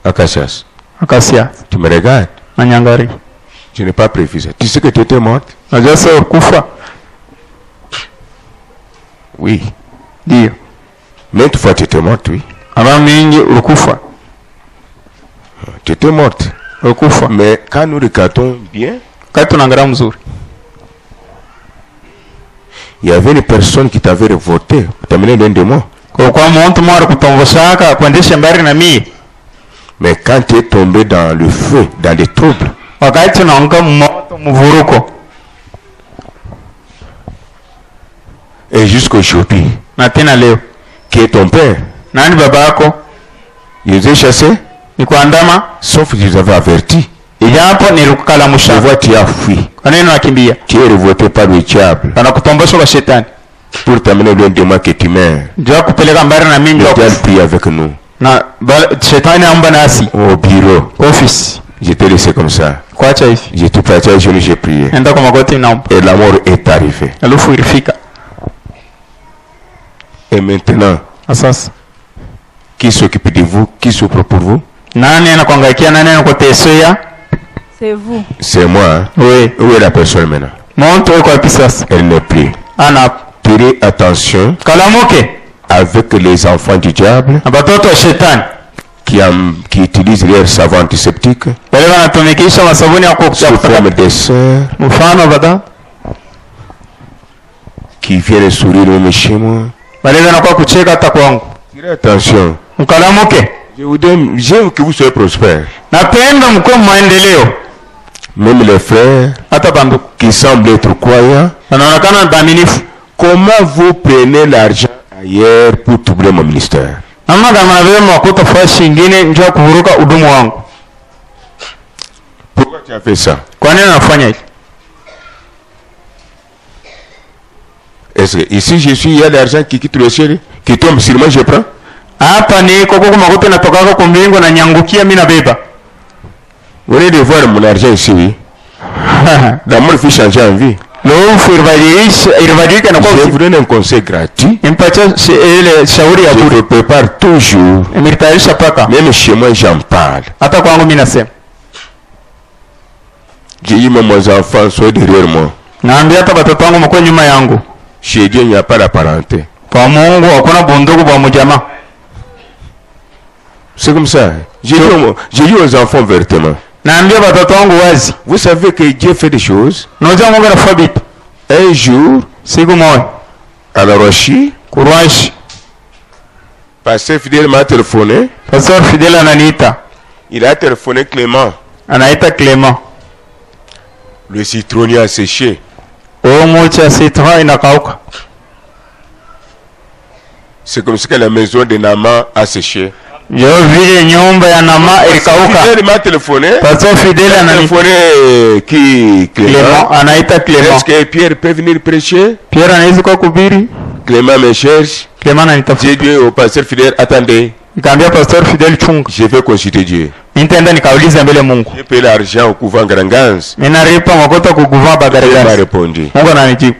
Acacia, tu me regardes. Je n'ai pas prévu ça. Tu sais que tu étais morte? Oui. Dire. Mais une fois tu étais morte, oui. Tu étais morte. Mais quand nous regardons bien, il y avait une personne qui t'avait voté pour t'amener l'un de moi. Mais quand tu es tombé dans le feu, dans les troubles, et jusqu'aujourd'hui, qui est ton père, il les a chassés, sauf que je les avais avertis. Je vois tu as fui. Tu es revolté par le diable pour t'amener loin de moi que tu meurs. Le diable prie avec nous. Au bureau, je t'ai laissé comme ça. J'étais parti à jour, j'ai prié. Et la mort est arrivée. Et maintenant, qui s'occupe de vous? Qui souffre pour vous? C'est vous. C'est moi. Hein? Oui. Où est la personne maintenant? Elle n'est plus. Tirez attention avec les enfants du diable qui utilisent leur savon antiseptique sous forme de sœurs qui viennent sourire même chez moi. Tirez attention. J'aime que vous soyez prospères. Même les frères qui semblent être croyants, comment vous prenez l'argent ailleurs pour troubler mon ministère? Pourquoi tu as fait ça? Est-ce que ici je suis, il y a l'argent qui quitte le ciel, qui tombe sur moi, je prends? Vous venez de voir mon argent ici, oui. D'abord, il faut changer en vie. Je vous donne un conseil gratuit. Je vous prépare toujours. Même chez moi, j'en parle. J'ai dit, mes enfants, soyez derrière moi. Chez Dieu, il n'y a pas la parenté. C'est comme ça. J'ai dit aux enfants vertement. Vous savez que Dieu fait des choses. Un jour, à la Rochi, Pasteur Fidèle m'a téléphoné. Il a téléphoné Clément. Le citronnier a séché. C'est comme ça que la maison de Nama a séché. Fidèle m'a téléphoné. Qui Clément. Est-ce que Pierre peut venir prêcher? Clément me cherche. J'ai dit au pasteur Fidèle, attendez. Nikamwambia pastor Fidel chunga. Je vais consulter Dieu. Nitaenda nikauliza mbele Mungu. J'ai payé l'argent au couvent Garanganz. Ninalipa makuta ku couvent Il m'a Bagaranganz. répondu. Mungu ananijibu.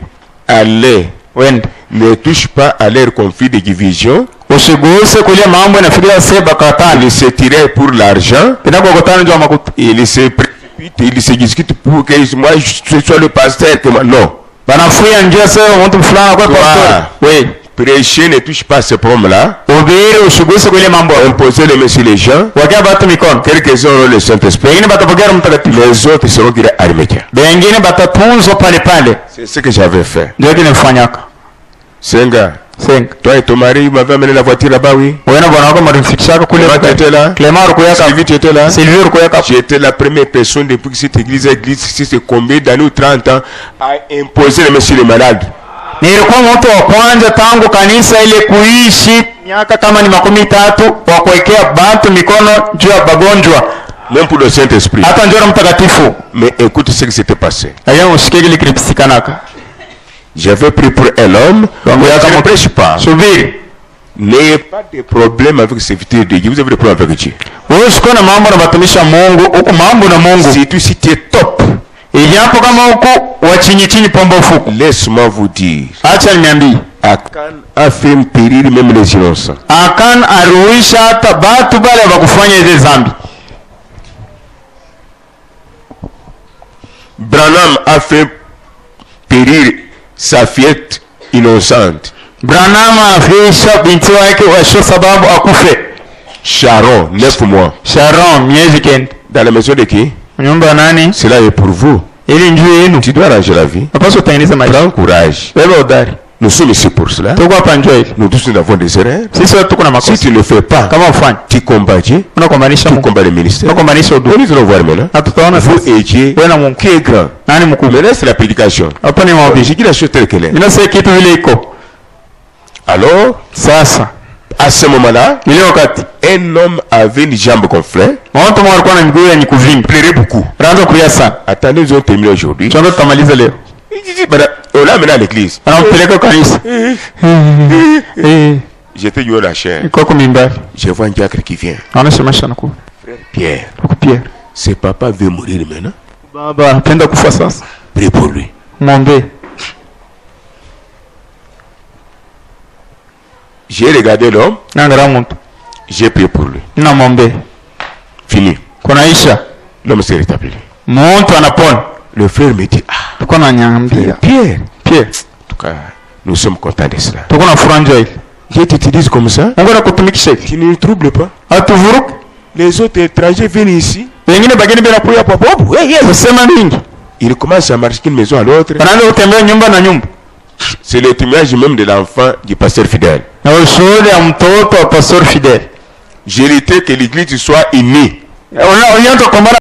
Allez, Wenda. ne touche pas à leur conflit de division. Usiguse kulia mambo inafikiria seba katani. Ils se tiraient pour l'argent. Pinakokotana ndio makuta. Ils se précipitent, ils se discutent pour que moi je sois le pasteur. Que moi, non. Banafuya njia sasa mtu fulani kwa pastor. Oui. Prêcher ne touche pas à ce problème-là. Ubiri usiguse kulia mambo. Imposer les mains sur les gens. Wakia batu mikono. Quelques-uns auront le Saint-Esprit. Wengine batapokea mtakatifu. Les autres seront direct arméniens. Wengine batatunzwa pale pale. C'est ce que j'avais fait. Ndio kinafanyaka. Senga, Senga. toi et ton mari, vous m'avez amené la voiture là-bas, oui. Wewe na bwana wako mlimfikishaka kule. Comment tu étais là? Clément rukuyaka. Sylvie, tu étais là? Sylvie rukuyaka. J'étais la première personne depuis que cette église ici, c'est combien d'années ou 30 ans, à imposer les mains sur les malades. Nilikuwa mtu wa kwanza tangu kanisa ile kuishi miaka kama ni 13 wa kuwekea bantu mikono juu ya wagonjwa. Même pour le Saint-Esprit. Hata njoo mtakatifu. Mais écoute ce qui s'était passé. Aya usikie kile kilipisikanaka. J'avais pris pour un homme, je ne prêche pas. Subiri. N'ayez pas de problème avec ces serviteurs de Dieu. Vous avez des problèmes avec Dieu. Wewe usikie na mambo na watumishi wa Mungu, huko mambo na Mungu. Si tu es top. Ijapo kama huko wa chini chini pombe ufuku. Laisse-moi vous dire. Acha niambie. Akan a fait périr même les innocents. Akan aruisha hata batu bale bakufanya hizo zambi. Branham a fait périr sa fillette innocente. Branham afisha binti wake washo sababu akufe. Sharon, 9 mois. Sharon miezi kenda. Dans la maison de qui? Nyumba nani? Cela est pour vous. Ili njoo yenu. Tu dois arranger la vie. Napaswa utengeneze maisha. Prends courage. Wewe udari. Nous sommes ici pour cela. Tuko hapa njoo hili. Nous tous nous avons des erreurs. Sisi wote tuko na makosa. Si tu ne le fais pas, Kama ufanye. tu combats Dieu. Unakombanisha Tu Mungu. combats le ministère. Unakombanisha huduma. Nous allons voir maintenant. Na tutaona Vous sasa. et Dieu, Wewe na Mungu. qui est grand. Nani mkubwa? Mais là, c'est la prédication. Hapa ni mahubiri. J'ai dit la chose telle qu'elle est. Ninasema kitu vile iko. Alors, Sasa. à ce moment-là, Ile wakati. un homme avait une jambe gonflée. Mtu mmoja alikuwa na miguu yenye kuvimba. Pleurait beaucoup. Anaanza kulia sana. Attendez, nous allons terminer aujourd'hui. Tunaenda tutamaliza leo. Il dit, madame, on l'a amené à l'église. Anampeleka kanisa. J'étais joué la chair. Iko kwa mimbari. Je vois un diacre qui vient. Anasema sana kwa. Pierre, Kwa Pierre. ce papa veut mourir maintenant. Baba anapenda kufa sasa. Prie pour lui. Muombe. J'ai regardé l'homme, Naangalia mtu. j'ai prié pour lui. Namwombe. Fini. Kunaisha. L'homme s'est rétabli. Mtu anapona. Le frère me dit, ah, Tuko na nyambia. Pierre. Pierre. En tout cas, nous sommes contents de cela. Tuko na furaha njoo hili. Dieu t'utilise comme ça. Mungu anakutumikisha hivi. Tu ne le troubles pas. Hatuvuruki. Les autres étrangers viennent ici. Wengine bageni bila kuya hapo hapo. Wewe sema mingi. Ils commencent à marcher d'une maison à l'autre. Wanaanza kutembea nyumba na nyumba. C'est le témoignage même de l'enfant du pasteur fidèle. Na ushuhuda ya mtoto wa Pastor Fidel. J'ai hérité que l'église soit unie. Unaanza kukombana